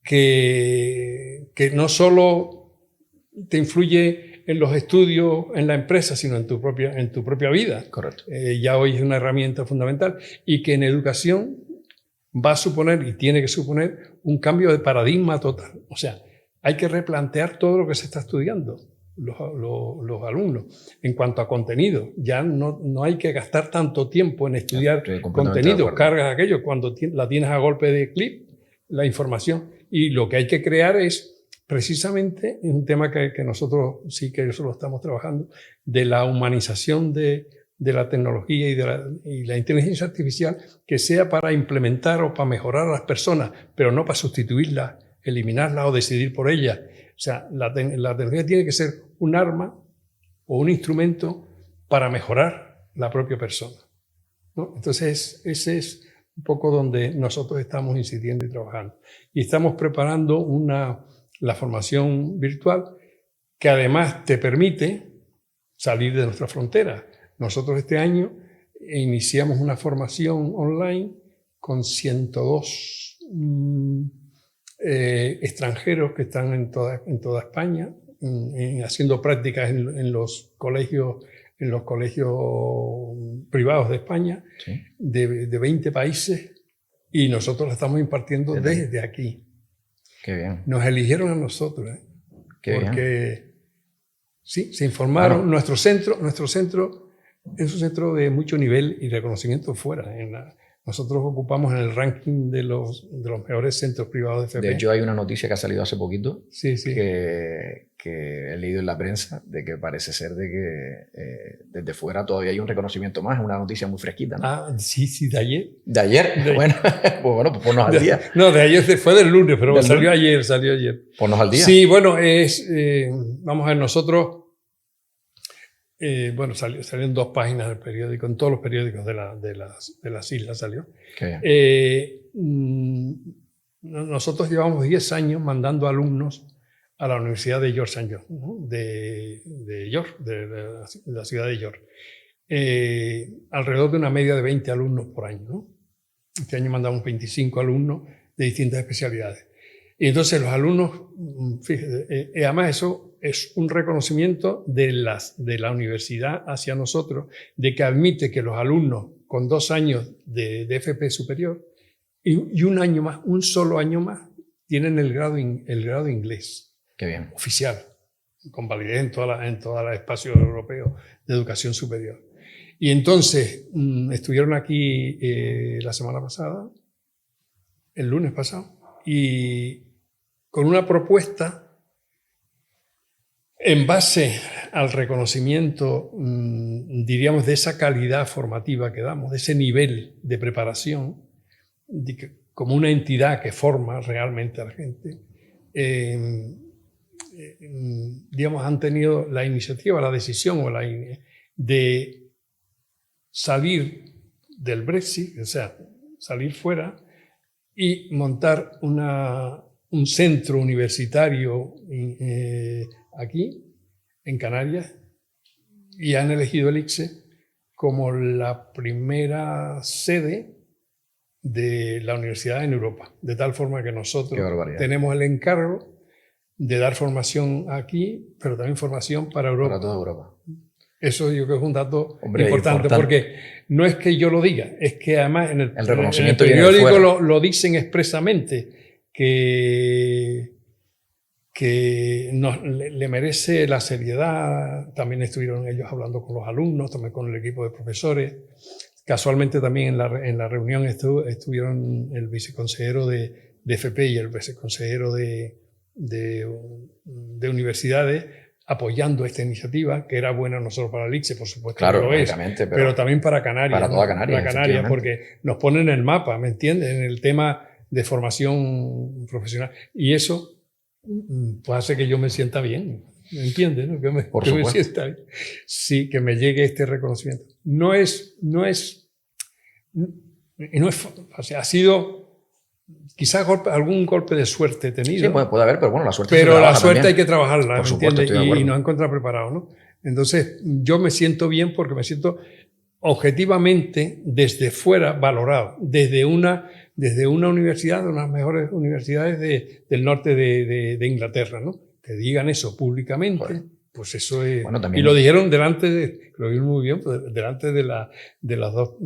[SPEAKER 2] que no solo te influye en los estudios, en la empresa, sino en tu propia vida.
[SPEAKER 1] Correcto.
[SPEAKER 2] Ya hoy es una herramienta fundamental y que en educación va a suponer y tiene que suponer un cambio de paradigma total. O sea, hay que replantear todo lo que se está estudiando, los alumnos. En cuanto a contenido, ya no hay que gastar tanto tiempo en estudiar contenido, cargas aquello, cuando la tienes a golpe de clip, la información. Y lo que hay que crear es precisamente un tema que nosotros sí que eso lo estamos trabajando, de la humanización de la tecnología y la inteligencia artificial, que sea para implementar o para mejorar a las personas, pero no para sustituirlas, eliminarlas o decidir por ellas. O sea, la tecnología tiene que ser un arma o un instrumento para mejorar la propia persona, ¿no? Entonces, ese es un poco donde nosotros estamos incidiendo y trabajando. Y estamos preparando la formación virtual, que además te permite salir de nuestra frontera. Nosotros este año iniciamos una formación online con 102 extranjeros que están en toda España, haciendo prácticas en los colegios privados de España,
[SPEAKER 1] sí,
[SPEAKER 2] de 20 países, y nosotros la estamos impartiendo desde aquí.
[SPEAKER 1] Qué bien.
[SPEAKER 2] Nos eligieron a nosotros, porque sí, se informaron.
[SPEAKER 1] Bueno.
[SPEAKER 2] Nuestro centro es un centro de mucho nivel y reconocimiento fuera. Nosotros ocupamos en el ranking de los mejores centros privados de FP.
[SPEAKER 1] De hecho, hay una noticia que ha salido hace poquito,
[SPEAKER 2] sí.
[SPEAKER 1] que he leído en la prensa, de que parece ser de que desde fuera todavía hay un reconocimiento más. Es una noticia muy fresquita, ¿no?
[SPEAKER 2] Ah, sí, de ayer.
[SPEAKER 1] ¿De ayer? Bueno, pues ponnos al día.
[SPEAKER 2] No, de ayer fue del lunes, pero salió ayer.
[SPEAKER 1] Ponnos al día.
[SPEAKER 2] Sí, bueno, vamos a ver, nosotros... bueno, salió en 2 páginas del periódico, en todos los periódicos de las islas salió. Nosotros llevamos 10 años mandando alumnos a la Universidad de George St. John, ¿no? de York, de la ciudad de York. alrededor de una media de 20 alumnos por año, ¿no? Este año mandamos 25 alumnos de distintas especialidades. Y entonces los alumnos, fíjate, además eso es un reconocimiento de la universidad hacia nosotros, de que admite que los alumnos con 2 años de FP superior y un año más, un solo año más, tienen el grado de inglés.
[SPEAKER 1] Qué bien.
[SPEAKER 2] Oficial, con validez en todo el espacio europeo de educación superior. Y entonces estuvieron aquí la semana pasada, el lunes pasado, y con una propuesta en base al reconocimiento, diríamos, de esa calidad formativa que damos, de ese nivel de preparación, como una entidad que forma realmente a la gente, digamos, han tenido la iniciativa, la decisión de salir del Brexit, o sea, salir fuera y montar un centro universitario aquí, en Canarias, y han elegido el ICSE como la primera sede de la universidad en Europa, de tal forma que nosotros tenemos el encargo de dar formación aquí, pero también formación para Europa.
[SPEAKER 1] Para toda Europa.
[SPEAKER 2] Eso yo creo que es un dato importante, porque no es que yo lo diga, es que además en el periódico lo dicen expresamente, que le merece la seriedad. También estuvieron ellos hablando con los alumnos, también con el equipo de profesores. Casualmente también en la reunión estuvieron el viceconsejero de FP y el viceconsejero de universidades, apoyando esta iniciativa, que era buena no solo para el ICSE, por supuesto,
[SPEAKER 1] claro,
[SPEAKER 2] que lo es, pero también para Canarias.
[SPEAKER 1] Para toda Canarias,
[SPEAKER 2] para Canarias, porque nos ponen en el mapa, ¿me entiendes? En el tema de formación profesional. Y eso pues hace que yo me sienta bien, ¿me entiendes? ¿No? Que me sienta bien. Sí, que me llegue este reconocimiento. No es, o sea, ha sido... Quizás algún golpe de suerte he tenido.
[SPEAKER 1] Sí, puede haber, pero bueno, la suerte
[SPEAKER 2] también. Hay que trabajarla,
[SPEAKER 1] por supuesto,
[SPEAKER 2] y nos encontrar preparados, ¿no? Entonces, yo me siento bien porque me siento objetivamente desde fuera valorado, desde una universidad, de unas mejores universidades del norte de Inglaterra, ¿no? Que digan eso públicamente. Joder. Pues eso es...
[SPEAKER 1] Bueno, también...
[SPEAKER 2] Y lo dijeron lo vieron muy bien, delante de los dos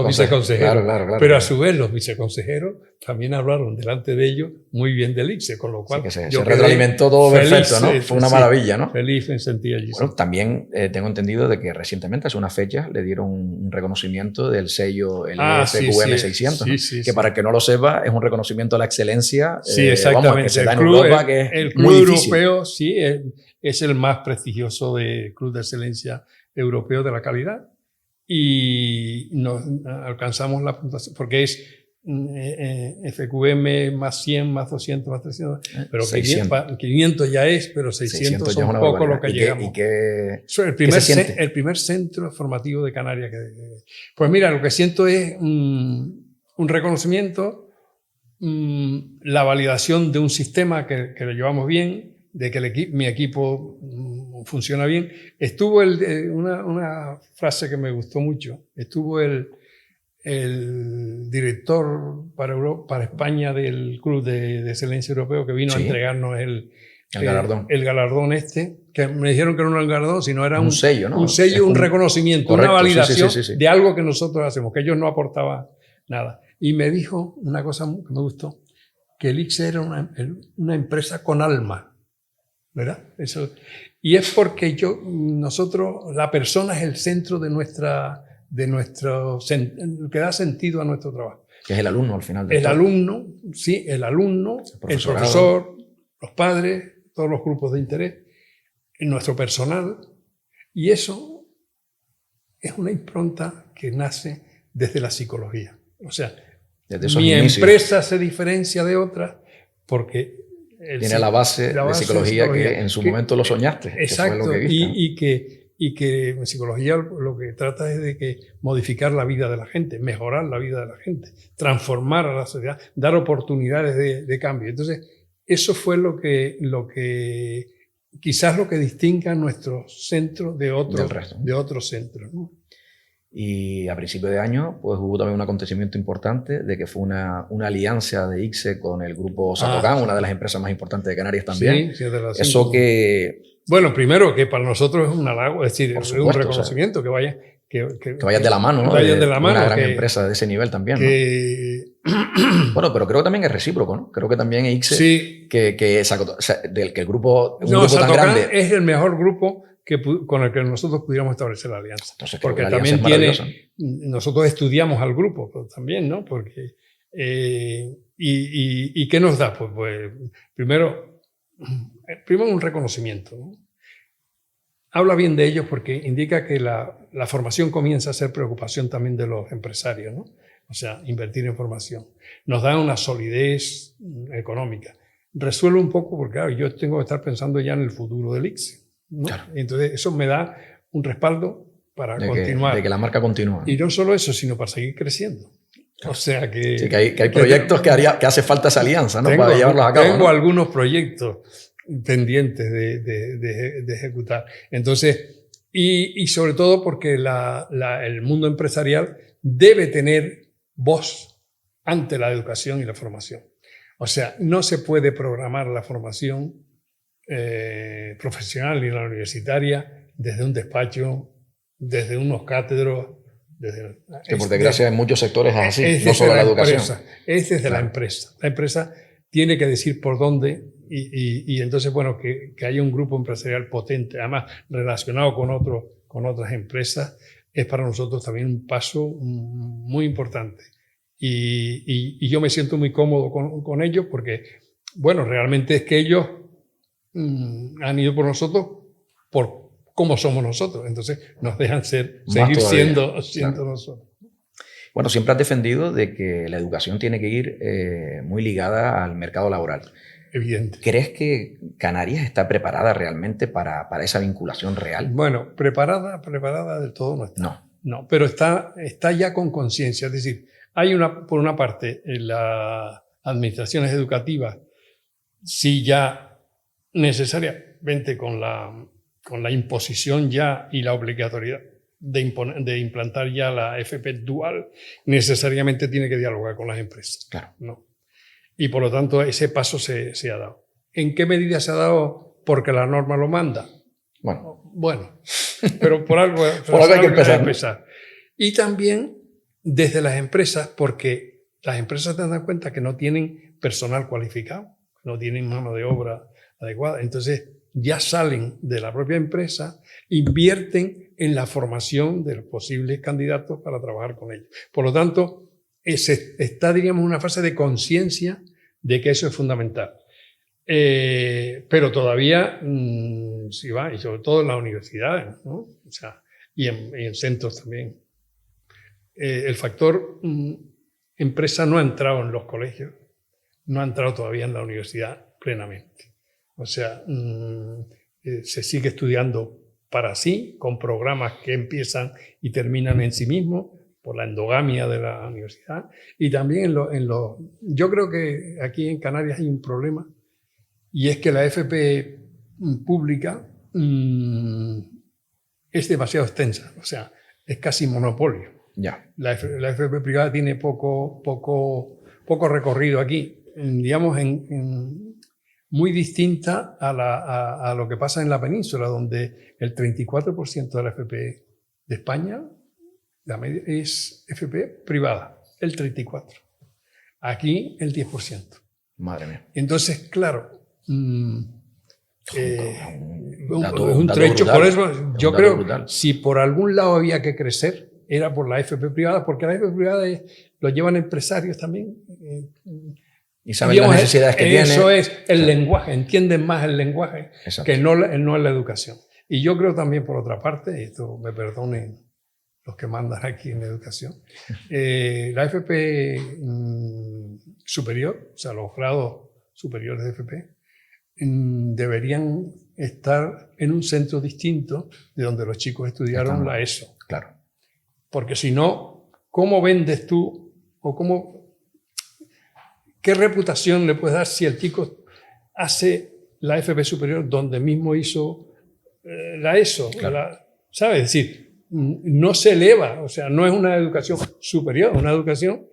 [SPEAKER 2] viceconsejeros.
[SPEAKER 1] Claro.
[SPEAKER 2] Pero a su vez los viceconsejeros también hablaron delante de ellos muy bien del ICSE, con lo cual...
[SPEAKER 1] Sí, que se retroalimentó todo perfecto, ¿no? Fue una maravilla, ¿no?
[SPEAKER 2] Feliz me sentí allí.
[SPEAKER 1] Bueno, también tengo entendido de que recientemente, hace unas fechas, le dieron un reconocimiento del sello FQM 600, ¿no? Que para el que no lo sepa, es un reconocimiento a la excelencia.
[SPEAKER 2] Sí, exactamente.
[SPEAKER 1] Que se da en Europa, que es
[SPEAKER 2] el club europeo, sí, es el más prestigioso Club de Excelencia Europeo de la calidad, y nos alcanzamos la puntuación, porque es FQM más 100, más 200, más 300, pero 500 ya es, pero 600 son poco lo que llegamos. El primer centro formativo de Canarias. Pues mira, lo que siento es un reconocimiento, la validación de un sistema que lo llevamos bien, de que mi equipo funciona bien. Estuvo una frase que me gustó mucho. Estuvo el director para España del Club de Excelencia Europeo, que vino a entregarnos el galardón que me dijeron que no era un galardón, sino era un sello, ¿no? Un reconocimiento, correcto, una validación de algo que nosotros hacemos, que ellos no aportaban nada. Y me dijo una cosa que me gustó, que el ICSE era una empresa con alma. ¿Verdad? Eso. Y es porque la persona es el centro de nuestro, que da sentido a nuestro trabajo.
[SPEAKER 1] Que es el alumno al final.
[SPEAKER 2] El alumno, el profesor, los padres, todos los grupos de interés, nuestro personal. Y eso es una impronta que nace desde la psicología. O sea, mi empresa se diferencia de otras porque...
[SPEAKER 1] Tiene la base de psicología que en su momento lo soñaste.
[SPEAKER 2] Exacto,
[SPEAKER 1] que fue lo que
[SPEAKER 2] y que en psicología lo que trata es de modificar la vida de la gente, mejorar la vida de la gente, transformar a la sociedad, dar oportunidades de cambio. Entonces, eso fue quizás lo que distingue a nuestro centro de otros centros, ¿no?
[SPEAKER 1] Y a principio de año pues hubo también un acontecimiento importante de que fue una alianza de ICSE con el grupo Satocan,
[SPEAKER 2] sí.
[SPEAKER 1] Una de las empresas más importantes de Canarias también.
[SPEAKER 2] Sí, de las
[SPEAKER 1] Eso que...
[SPEAKER 2] Bueno, primero que para nosotros es un halago, es decir,
[SPEAKER 1] supuesto,
[SPEAKER 2] es un reconocimiento, o sea,
[SPEAKER 1] que vayas de la mano, ¿no?
[SPEAKER 2] Vayas de la mano.
[SPEAKER 1] Una gran empresa de ese nivel también, ¿no? Bueno, pero creo que también es recíproco, ¿no? Creo que también ICSE,
[SPEAKER 2] sí.
[SPEAKER 1] que el grupo...
[SPEAKER 2] Un grupo tan grande es el mejor grupo con el que nosotros pudiéramos establecer la alianza.
[SPEAKER 1] Entonces,
[SPEAKER 2] porque también tiene... Nosotros estudiamos al grupo también, ¿no? Porque... ¿Y qué nos da? Pues primero un reconocimiento, ¿no? Habla bien de ellos porque indica que la formación comienza a ser preocupación también de los empresarios, ¿no? O sea, invertir en formación. Nos da una solidez económica. Resuelve un poco porque, claro, yo tengo que estar pensando ya en el futuro del ICSE, ¿no? Claro. Entonces, eso me da un respaldo para continuar.
[SPEAKER 1] De que la marca continúa.
[SPEAKER 2] Y no solo eso, sino para seguir creciendo. Claro. O sea que...
[SPEAKER 1] Sí, que hay proyectos que hace falta esa alianza, ¿no? Para llevarlos a cabo.
[SPEAKER 2] Tengo algunos proyectos pendientes de ejecutar. Entonces, y sobre todo porque el mundo empresarial debe tener voz ante la educación y la formación. O sea, no se puede programar la formación profesional y la universitaria desde un despacho, desde unos cátedros.
[SPEAKER 1] Por desgracia en muchos sectores es así, no solo la educación.
[SPEAKER 2] Es desde la empresa. La empresa tiene que decir por dónde y entonces, bueno, que haya un grupo empresarial potente, además relacionado con otras empresas, es para nosotros también un paso muy importante. Y yo me siento muy cómodo con ellos porque, bueno, realmente es que ellos han ido por nosotros por cómo somos nosotros. Entonces nos dejan seguir siendo claro. Nosotros.
[SPEAKER 1] Bueno, siempre has defendido de que la educación tiene que ir muy ligada al mercado laboral.
[SPEAKER 2] Evidente.
[SPEAKER 1] ¿Crees que Canarias está preparada realmente para esa vinculación real?
[SPEAKER 2] Bueno, preparada del todo no está. No, pero está ya con conciencia. Es decir, hay por una parte, en las administraciones educativas, sí ya necesariamente con la imposición ya y la obligatoriedad de implantar ya la FP dual, necesariamente tiene que dialogar con las empresas.
[SPEAKER 1] Claro.
[SPEAKER 2] ¿No? Y por lo tanto ese paso se ha dado. ¿En qué medida se ha dado? Porque la norma lo manda. Bueno, pero por algo
[SPEAKER 1] hay que empezar.
[SPEAKER 2] Y también desde las empresas, porque las empresas se dan cuenta que no tienen personal cualificado, no tienen mano de obra adecuada. Entonces ya salen de la propia empresa, invierten en la formación de los posibles candidatos para trabajar con ellos. Por lo tanto, está, diríamos, una fase de conciencia de que eso es fundamental. Pero todavía, sí va, y sobre todo en las universidades, ¿no? O sea, y en centros también. El factor empresa no ha entrado en los colegios, no ha entrado todavía en la universidad plenamente. O sea, se sigue estudiando para sí, con programas que empiezan y terminan en sí mismos, por la endogamia de la universidad. Y también yo creo que aquí en Canarias hay un problema, y es que la FP pública es demasiado extensa, o sea, es casi monopolio.
[SPEAKER 1] Ya.
[SPEAKER 2] La FP privada tiene poco recorrido aquí, digamos, muy distinta a lo que pasa en la península, donde el 34% de la FP de España, la media es FP privada, el 34%. Aquí el 10%.
[SPEAKER 1] Madre mía.
[SPEAKER 2] Entonces, claro,
[SPEAKER 1] un
[SPEAKER 2] trecho.
[SPEAKER 1] Brutal,
[SPEAKER 2] por eso yo creo
[SPEAKER 1] brutal.
[SPEAKER 2] Si por algún lado había que crecer, era por la FP privada, porque la FP privada lo llevan empresarios también.
[SPEAKER 1] Y saben las necesidades que tienen.
[SPEAKER 2] Eso es el lenguaje, entienden más el lenguaje. Exacto. Que no la educación. Y yo creo también, por otra parte, y esto me perdonen los que mandan aquí en educación, la FP superior, o sea, los grados superiores de FP, deberían estar en un centro distinto de donde los chicos estudiaron la ESO.
[SPEAKER 1] Claro.
[SPEAKER 2] Porque si no, ¿cómo vendes tú o qué reputación le puedes dar si el chico hace la FP superior donde mismo hizo la ESO?
[SPEAKER 1] Claro.
[SPEAKER 2] ¿Sabes? Es decir, no se eleva, o sea, no es una educación superior, es una educación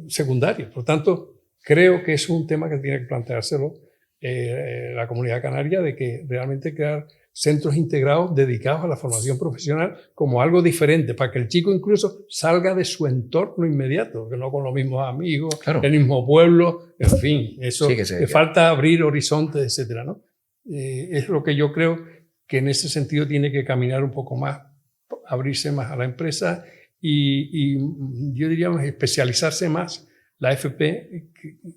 [SPEAKER 2] secundaria. Por tanto, creo que es un tema que tiene que planteárselo la comunidad canaria, de que realmente crear centros integrados dedicados a la formación profesional como algo diferente, para que el chico incluso salga de su entorno inmediato, que no con los mismos amigos, claro, el mismo pueblo, en fin, eso sí, que falta abrir horizontes, etcétera, ¿no? Es lo que yo creo que en ese sentido tiene que caminar un poco más, abrirse más a la empresa y yo diría especializarse más la FP,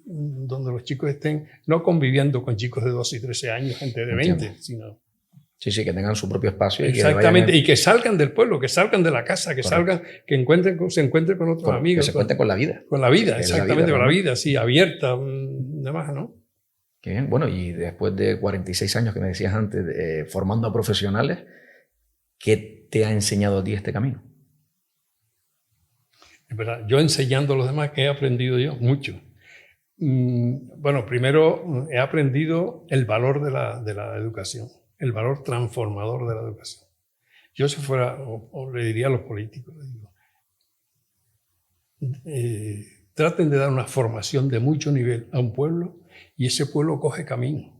[SPEAKER 2] donde los chicos estén no conviviendo con chicos de 12 y 13 años, gente de 20, sino...
[SPEAKER 1] Sí, que tengan su propio espacio.
[SPEAKER 2] Exactamente, y que salgan del pueblo, que salgan de la casa, que salgan, que se encuentren con otros amigos.
[SPEAKER 1] Que se encuentren con la vida.
[SPEAKER 2] Con la vida, exactamente, con la vida, sí, abierta, demás, ¿no?
[SPEAKER 1] Qué bien. Bueno, y después de 46 años que me decías antes, formando a profesionales, ¿qué te ha enseñado a ti este camino?
[SPEAKER 2] Es verdad, yo enseñando a los demás, ¿qué he aprendido yo? Mucho. Bueno, primero he aprendido el valor de la educación, el valor transformador de la educación. Yo si fuera, o le diría a los políticos, traten de dar una formación de mucho nivel a un pueblo y ese pueblo coge camino.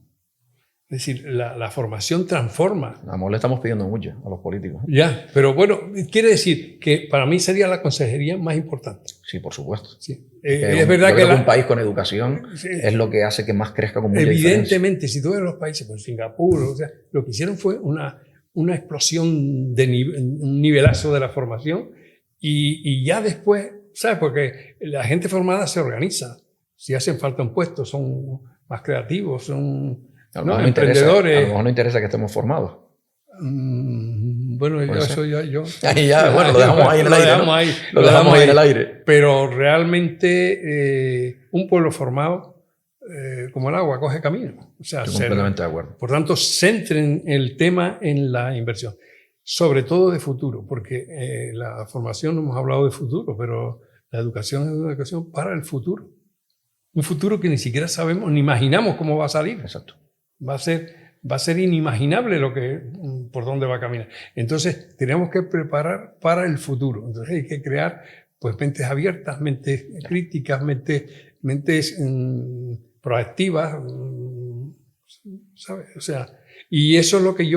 [SPEAKER 2] Es decir, la formación transforma.
[SPEAKER 1] Le estamos pidiendo mucho a los políticos.
[SPEAKER 2] Ya, pero bueno, quiere decir que para mí sería la consejería más importante.
[SPEAKER 1] Sí, por supuesto.
[SPEAKER 2] Sí.
[SPEAKER 1] Es verdad que un país con educación es lo que hace que más crezca con mucha
[SPEAKER 2] evidentemente,
[SPEAKER 1] diferencia.
[SPEAKER 2] Si tú ves los países, por Singapur, o sea, lo que hicieron fue una explosión, un nivelazo de la formación y ya después, ¿sabes? Porque la gente formada se organiza. Si hacen falta un puesto, son más creativos, son...
[SPEAKER 1] No, emprendedores. A lo mejor no interesa que estemos formados.
[SPEAKER 2] Bueno, eso yo.
[SPEAKER 1] Ahí ya, bueno, lo dejamos ahí en el aire. Lo dejamos ahí en el aire.
[SPEAKER 2] Pero realmente un pueblo formado, como el agua, coge camino. O sea,
[SPEAKER 1] estoy completamente de acuerdo.
[SPEAKER 2] Por tanto, centren el tema en la inversión, sobre todo de futuro, porque la formación no hemos hablado de futuro, pero la educación es una educación para el futuro. Un futuro que ni siquiera sabemos ni imaginamos cómo va a salir.
[SPEAKER 1] Exacto.
[SPEAKER 2] Va a ser inimaginable por dónde va a caminar. Entonces, tenemos que preparar para el futuro. Entonces, hay que crear pues, mentes abiertas, mentes críticas, mentes proactivas, ¿sabes? O sea, y eso es lo que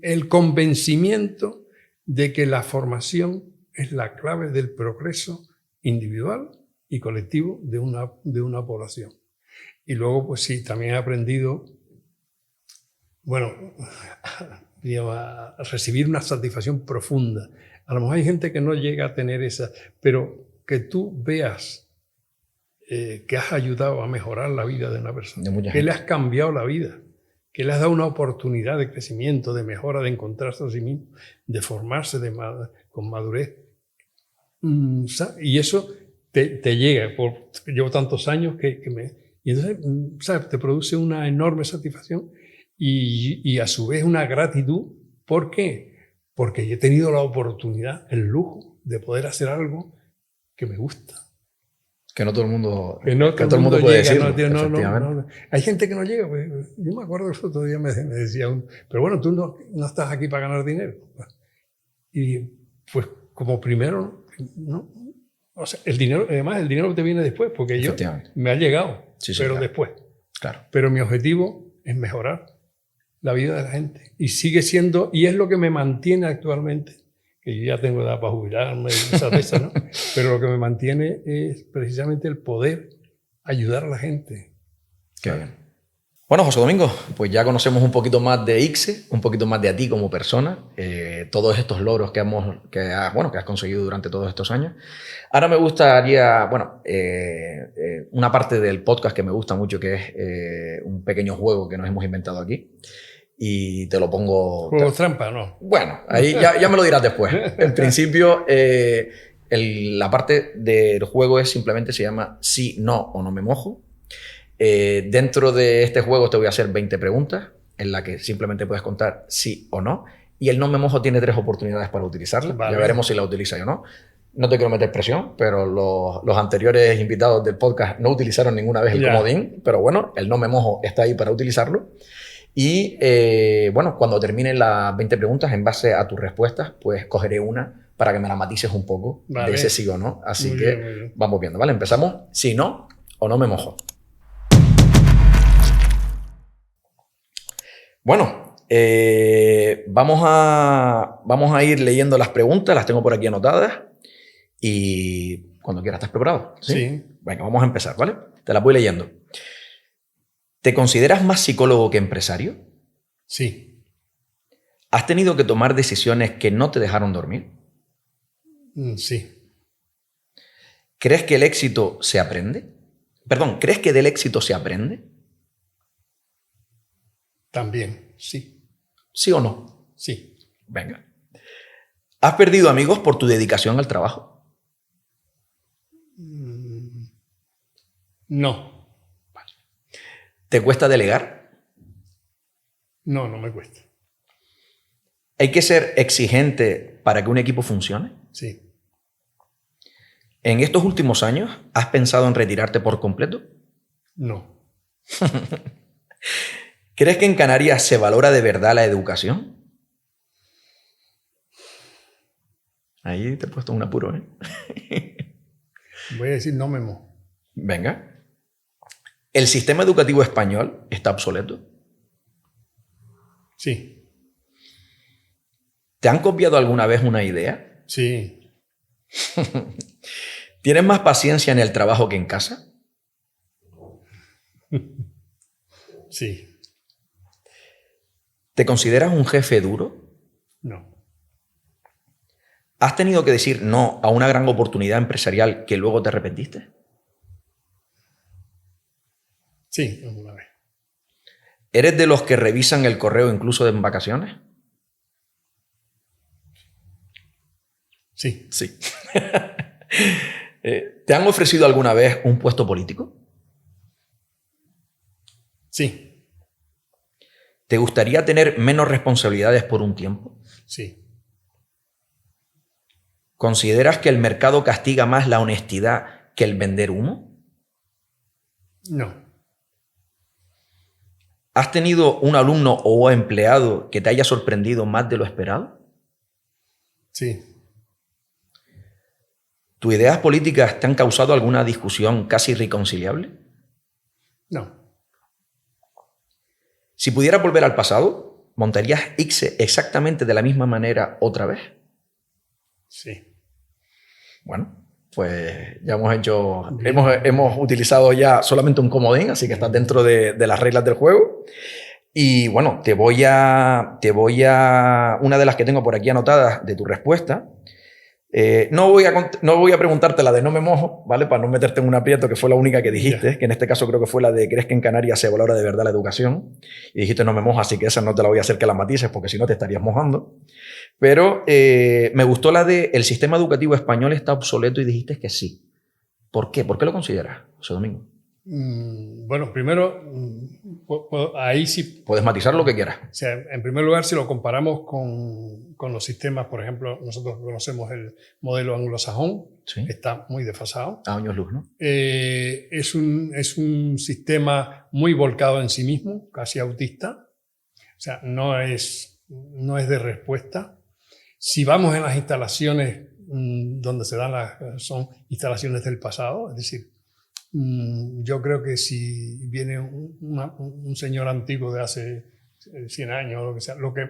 [SPEAKER 2] el convencimiento de que la formación es la clave del progreso individual y colectivo de una población. Y luego, pues sí, también he aprendido, bueno, digamos, a recibir una satisfacción profunda. A lo mejor hay gente que no llega a tener esa, pero que tú veas que has ayudado a mejorar la vida de una persona, que le has cambiado la vida, que le has dado una oportunidad de crecimiento, de mejora, de encontrarse a sí mismo, de formarse con madurez. Y eso te llega. Llevo tantos años y entonces, ¿sabes? Te produce una enorme satisfacción y a su vez una gratitud. ¿Por qué? Porque yo he tenido la oportunidad, el lujo de poder hacer algo que me gusta.
[SPEAKER 1] Que no todo el mundo,
[SPEAKER 2] todo el mundo puede decirlo.
[SPEAKER 1] No.
[SPEAKER 2] Hay gente que no llega. Yo me acuerdo que el otro día me decía pero bueno, tú no estás aquí para ganar dinero. Y pues como primero, ¿no? O sea, el dinero te viene después, porque yo me ha llegado, pero claro. Después.
[SPEAKER 1] Claro.
[SPEAKER 2] Pero mi objetivo es mejorar la vida de la gente. Y sigue siendo, y es lo que me mantiene actualmente, que yo ya tengo edad para jubilarme, ¿no? Pero lo que me mantiene es precisamente el poder ayudar a la gente.
[SPEAKER 1] Qué bien. Bueno, José Domingo, pues ya conocemos un poquito más de ICSE, un poquito más de a ti como persona, todos estos logros que has conseguido durante todos estos años. Ahora me gustaría, una parte del podcast que me gusta mucho, que es un pequeño juego que nos hemos inventado aquí. Y te lo pongo...
[SPEAKER 2] ¿Juegos trampa, no?
[SPEAKER 1] Bueno, ahí ya me lo dirás después. En principio, la parte del juego simplemente se llama sí, no o no me mojo. Dentro de este juego te voy a hacer 20 preguntas en las que simplemente puedes contar sí o no. Y el no me mojo tiene 3 oportunidades para utilizarla. Vale. Ya veremos si la utiliza o no. No te quiero meter presión, pero los anteriores invitados del podcast no utilizaron ninguna vez el comodín. Pero bueno, el no me mojo está ahí para utilizarlo. Y bueno, cuando terminen las 20 preguntas, en base a tus respuestas, pues cogeré una para que me la matices un poco de ese sí o no. Así que vamos viendo, ¿vale? Empezamos. Si no o no me mojo. Bueno, vamos a ir leyendo las preguntas. Las tengo por aquí anotadas. Y cuando quieras, ¿estás preparado?
[SPEAKER 2] Sí.
[SPEAKER 1] Venga, vamos a empezar, ¿vale? Te las voy leyendo. ¿Te consideras más psicólogo que empresario?
[SPEAKER 2] Sí.
[SPEAKER 1] ¿Has tenido que tomar decisiones que no te dejaron dormir?
[SPEAKER 2] Sí.
[SPEAKER 1] ¿Crees que el éxito se aprende? Perdón, ¿crees que del éxito se aprende?
[SPEAKER 2] También, sí.
[SPEAKER 1] ¿Sí o no?
[SPEAKER 2] Sí.
[SPEAKER 1] Venga. ¿Has perdido amigos por tu dedicación al trabajo?
[SPEAKER 2] No.
[SPEAKER 1] ¿Te cuesta delegar?
[SPEAKER 2] No, no me cuesta.
[SPEAKER 1] ¿Hay que ser exigente para que un equipo funcione?
[SPEAKER 2] Sí.
[SPEAKER 1] ¿En estos últimos años has pensado en retirarte por completo?
[SPEAKER 2] No.
[SPEAKER 1] ¿Crees que en Canarias se valora de verdad la educación? Ahí te he puesto un apuro, ¿eh?
[SPEAKER 2] Voy a decir no me mojo.
[SPEAKER 1] Venga. ¿El sistema educativo español está obsoleto?
[SPEAKER 2] Sí.
[SPEAKER 1] ¿Te han copiado alguna vez una idea?
[SPEAKER 2] Sí.
[SPEAKER 1] ¿Tienes más paciencia en el trabajo que en casa?
[SPEAKER 2] Sí.
[SPEAKER 1] ¿Te consideras un jefe duro?
[SPEAKER 2] No.
[SPEAKER 1] ¿Has tenido que decir no a una gran oportunidad empresarial que luego te arrepentiste?
[SPEAKER 2] Sí, alguna vez.
[SPEAKER 1] ¿Eres de los que revisan el correo incluso en vacaciones?
[SPEAKER 2] Sí.
[SPEAKER 1] Sí. ¿Te han ofrecido alguna vez un puesto político?
[SPEAKER 2] Sí.
[SPEAKER 1] ¿Te gustaría tener menos responsabilidades por un tiempo?
[SPEAKER 2] Sí.
[SPEAKER 1] ¿Consideras que el mercado castiga más la honestidad que el vender humo?
[SPEAKER 2] No.
[SPEAKER 1] ¿Has tenido un alumno o empleado que te haya sorprendido más de lo esperado?
[SPEAKER 2] Sí.
[SPEAKER 1] ¿Tus ideas políticas te han causado alguna discusión casi irreconciliable?
[SPEAKER 2] No.
[SPEAKER 1] Si pudieras volver al pasado, ¿montarías ICSE exactamente de la misma manera otra vez?
[SPEAKER 2] Sí.
[SPEAKER 1] Bueno, pues ya hemos utilizado ya solamente un comodín, así que estás dentro de las reglas del juego. Y bueno, una de las que tengo por aquí anotadas de tu respuesta. No voy a preguntarte la de no me mojo, ¿vale? Para no meterte en un aprieto, que fue la única que dijiste, que en este caso creo que fue la de ¿crees que en Canarias se valora de verdad la educación? Y dijiste no me mojo, así que esa no te la voy a hacer que la matices, porque si no te estarías mojando. Pero me gustó la de ¿el sistema educativo español está obsoleto? Y dijiste que sí. ¿Por qué? ¿Por qué lo consideras, José Domingo?
[SPEAKER 2] Bueno, primero, ahí sí...
[SPEAKER 1] Puedes matizar lo que quieras.
[SPEAKER 2] O sea, en primer lugar, si lo comparamos con los sistemas, por ejemplo, nosotros conocemos el modelo anglosajón,
[SPEAKER 1] ¿Sí?
[SPEAKER 2] Está muy desfasado.
[SPEAKER 1] A años luz, ¿no?
[SPEAKER 2] Es un sistema muy volcado en sí mismo, casi autista. O sea, no es de respuesta. Si vamos en las instalaciones donde se dan son instalaciones del pasado, es decir, yo creo que si viene un señor antiguo de hace 100 años o lo que sea, lo que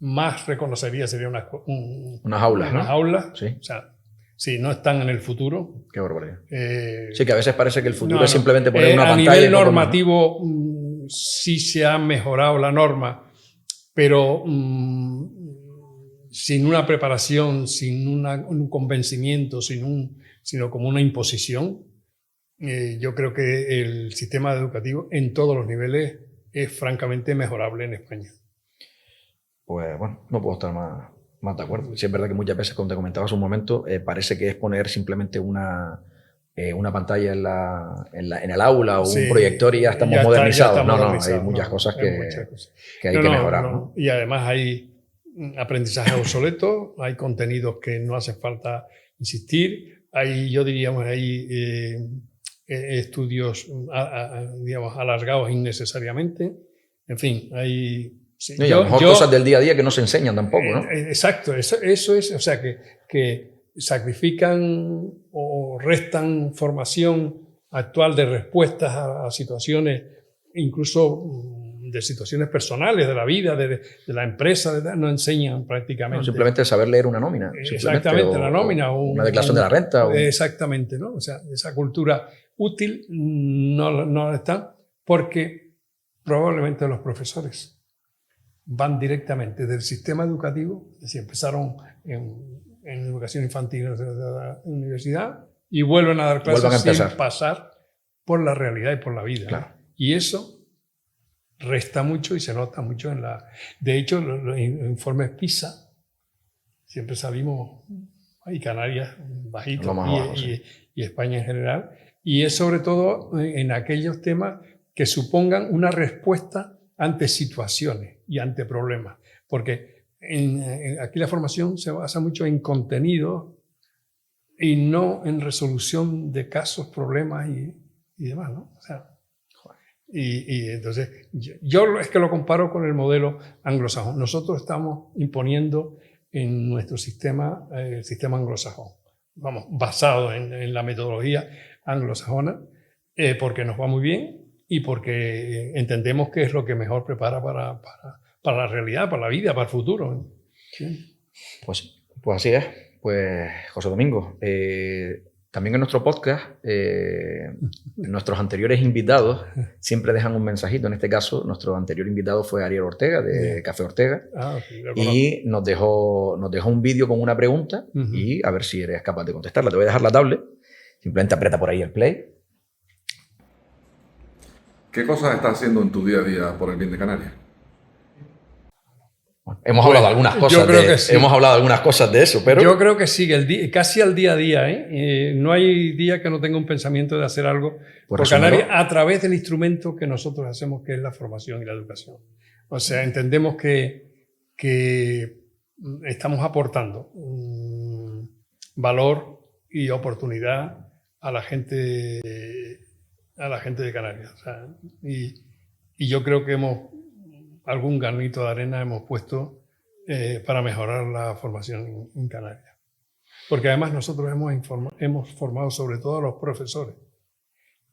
[SPEAKER 2] más reconocería sería unas
[SPEAKER 1] aulas, ¿no?
[SPEAKER 2] Unas aulas.
[SPEAKER 1] Sí.
[SPEAKER 2] O sea, sí, no están en el futuro.
[SPEAKER 1] Qué barbaridad. Sí, que a veces parece que el futuro es simplemente poner una
[SPEAKER 2] a
[SPEAKER 1] pantalla.
[SPEAKER 2] A nivel normativo sí se ha mejorado la norma, pero sin una preparación, sin un convencimiento, sino como una imposición. Yo creo que el sistema educativo en todos los niveles es francamente mejorable en España.
[SPEAKER 1] Pues bueno, no puedo estar más de acuerdo. Sí, es verdad que muchas veces, como te comentaba hace un momento, parece que es poner simplemente una pantalla en el aula o un proyector y ya estamos modernizados. No, hay muchas cosas que hay que mejorar. ¿no?
[SPEAKER 2] Y además hay aprendizaje obsoleto, hay contenidos que no hace falta insistir, yo diríamos, estudios digamos, alargados innecesariamente. En fin, hay...
[SPEAKER 1] Sí, y a lo mejor cosas del día a día que no se enseñan tampoco, ¿no?
[SPEAKER 2] Exacto, eso es, o sea, que sacrifican o restan formación actual de respuestas a situaciones, incluso de situaciones personales, de la vida, de la empresa, no enseñan prácticamente.
[SPEAKER 1] No, simplemente saber leer una nómina.
[SPEAKER 2] Exactamente, la nómina.
[SPEAKER 1] Una declaración de la renta.
[SPEAKER 2] Exactamente, ¿no? O sea, esa cultura útil no está porque probablemente los profesores van directamente del sistema educativo, es decir, empezaron en educación infantil en la universidad y vuelven a dar clases sin pasar por la realidad y por la vida.
[SPEAKER 1] Claro.
[SPEAKER 2] Y eso resta mucho y se nota mucho en la... De hecho, los informes PISA, siempre salimos, y Canarias bajito, y España en general, y es sobre todo en aquellos temas que supongan una respuesta ante situaciones y ante problemas, porque aquí la formación se basa mucho en contenido y no en resolución de casos, problemas y demás, ¿no? O sea, y entonces yo es que lo comparo con el modelo anglosajón. Nosotros estamos imponiendo en nuestro sistema el sistema anglosajón, vamos, basado en la metodología anglosajona, porque nos va muy bien y porque entendemos que es lo que mejor prepara para la realidad, para la vida, para el futuro.
[SPEAKER 1] ¿Sí? Pues así es. Pues, José Domingo, también en nuestro podcast, nuestros anteriores invitados siempre dejan un mensajito. En este caso, nuestro anterior invitado fue Ariel Ortega, de Café Ortega, y nos dejó un vídeo con una pregunta, y a ver si eres capaz de contestarla. Te voy a dejar la tablet, simplemente aprieta por ahí el play.
[SPEAKER 3] ¿Qué cosas estás haciendo en tu día a día por el bien de Canarias?
[SPEAKER 1] Hemos hablado de algunas cosas. Hemos hablado de algunas cosas de eso, pero...
[SPEAKER 2] Yo creo que sí, casi al día a día. No hay día que no tenga un pensamiento de hacer algo por Canarias a través del instrumento que nosotros hacemos, que es la formación y la educación. O sea, entendemos que estamos aportando valor y oportunidad a la gente de Canarias. O sea, y yo creo que algún granito de arena hemos puesto para mejorar la formación en Canarias. Porque además nosotros hemos formado sobre todo a los profesores,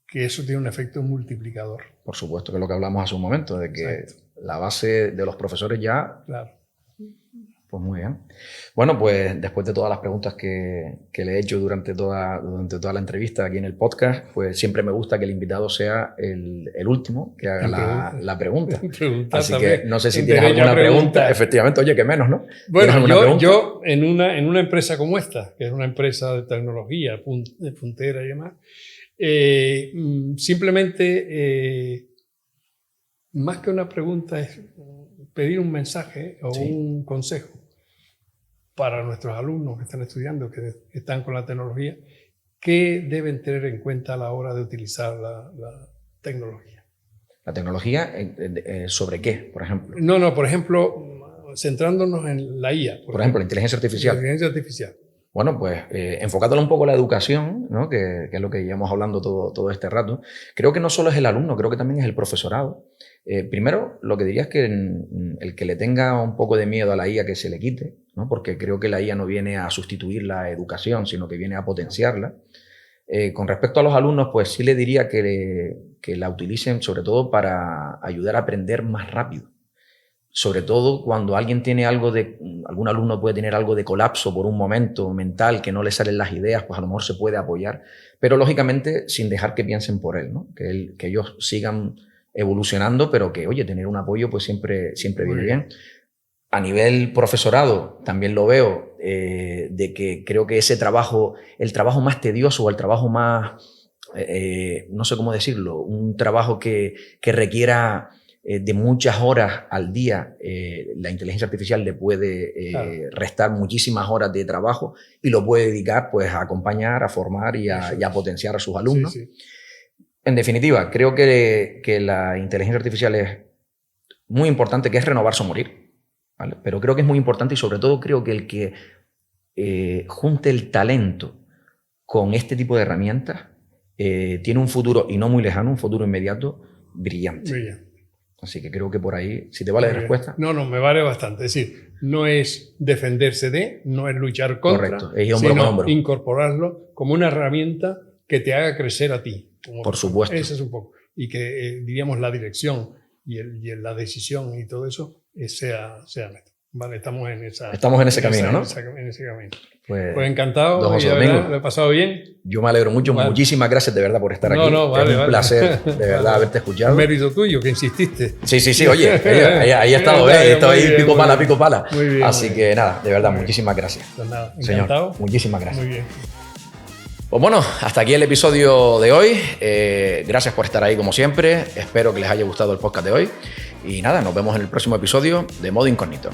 [SPEAKER 2] que eso tiene un efecto multiplicador.
[SPEAKER 1] Por supuesto, que es lo que hablamos hace un momento, de que la base de los profesores ya...
[SPEAKER 2] Claro.
[SPEAKER 1] Pues muy bien. Bueno, pues después de todas las preguntas que le he hecho durante toda la entrevista aquí en el podcast, pues siempre me gusta que el invitado sea el último que haga la pregunta. Así que no sé si tienes alguna pregunta. Efectivamente, oye, que menos, ¿no?
[SPEAKER 2] Bueno, yo en una empresa como esta, que es una empresa de tecnología, de puntera y demás, simplemente, más que una pregunta, es pedir un mensaje o un consejo para nuestros alumnos que están estudiando, que están con la tecnología, ¿qué deben tener en cuenta a la hora de utilizar la tecnología?
[SPEAKER 1] ¿La tecnología sobre qué, por ejemplo?
[SPEAKER 2] No, por ejemplo, centrándonos en la IA.
[SPEAKER 1] Por ejemplo, la inteligencia artificial.
[SPEAKER 2] La inteligencia artificial.
[SPEAKER 1] Bueno, pues enfocándolo un poco a la educación, ¿no? que es lo que llevamos hablando todo este rato, creo que no solo es el alumno, creo que también es el profesorado. Primero, lo que diría es que el que le tenga un poco de miedo a la IA, que se le quite, ¿no? Porque creo que la IA no viene a sustituir la educación, sino que viene a potenciarla. Con respecto a los alumnos, pues sí le diría que la utilicen sobre todo para ayudar a aprender más rápido. Sobre todo cuando algún alumno puede tener algo de colapso por un momento mental, que no le salen las ideas, pues a lo mejor se puede apoyar, pero lógicamente sin dejar que piensen por él, ¿no? Que ellos sigan evolucionando, pero que, oye, tener un apoyo pues siempre viene bien. A nivel profesorado también lo veo, de que creo que el trabajo más tedioso o el trabajo más, no sé cómo decirlo, un trabajo que requiera de muchas horas al día, la inteligencia artificial le puede restar muchísimas horas de trabajo y lo puede dedicar pues a acompañar, a formar y a potenciar a sus alumnos. Sí. En definitiva, creo que la inteligencia artificial es muy importante, que es renovarse o morir, ¿vale? Pero creo que es muy importante y sobre todo creo que el que junte el talento con este tipo de herramientas tiene un futuro, y no muy lejano, un futuro inmediato, brillante. Así que creo que por ahí, si te vale la respuesta.
[SPEAKER 2] No, me vale bastante. Es decir, no es defenderse de, no es luchar contra,
[SPEAKER 1] correcto, es hombro con hombro.
[SPEAKER 2] Incorporarlo como una herramienta que te haga crecer a ti.
[SPEAKER 1] Por supuesto.
[SPEAKER 2] Ese es un poco. Y que, diríamos, la dirección y la decisión y todo eso sea neto. Vale, estamos en ese camino, ¿no? En ese camino. Pues encantado.
[SPEAKER 1] Don José Domingo,
[SPEAKER 2] lo he pasado bien.
[SPEAKER 1] Yo me alegro mucho. Vale. Muchísimas gracias de verdad por estar aquí.
[SPEAKER 2] Vale,
[SPEAKER 1] es un placer de verdad haberte escuchado.
[SPEAKER 2] Mérito tuyo, que insististe.
[SPEAKER 1] Sí. Oye, ahí he estado, pico pala. Muy bien. Así que nada, de verdad, muchísimas gracias.
[SPEAKER 2] Pues nada, encantado.
[SPEAKER 1] Señor, muchísimas gracias.
[SPEAKER 2] Muy bien.
[SPEAKER 1] Pues bueno, hasta aquí el episodio de hoy. Gracias por estar ahí como siempre. Espero que les haya gustado el podcast de hoy. Y nada, nos vemos en el próximo episodio de Modo Incógnito.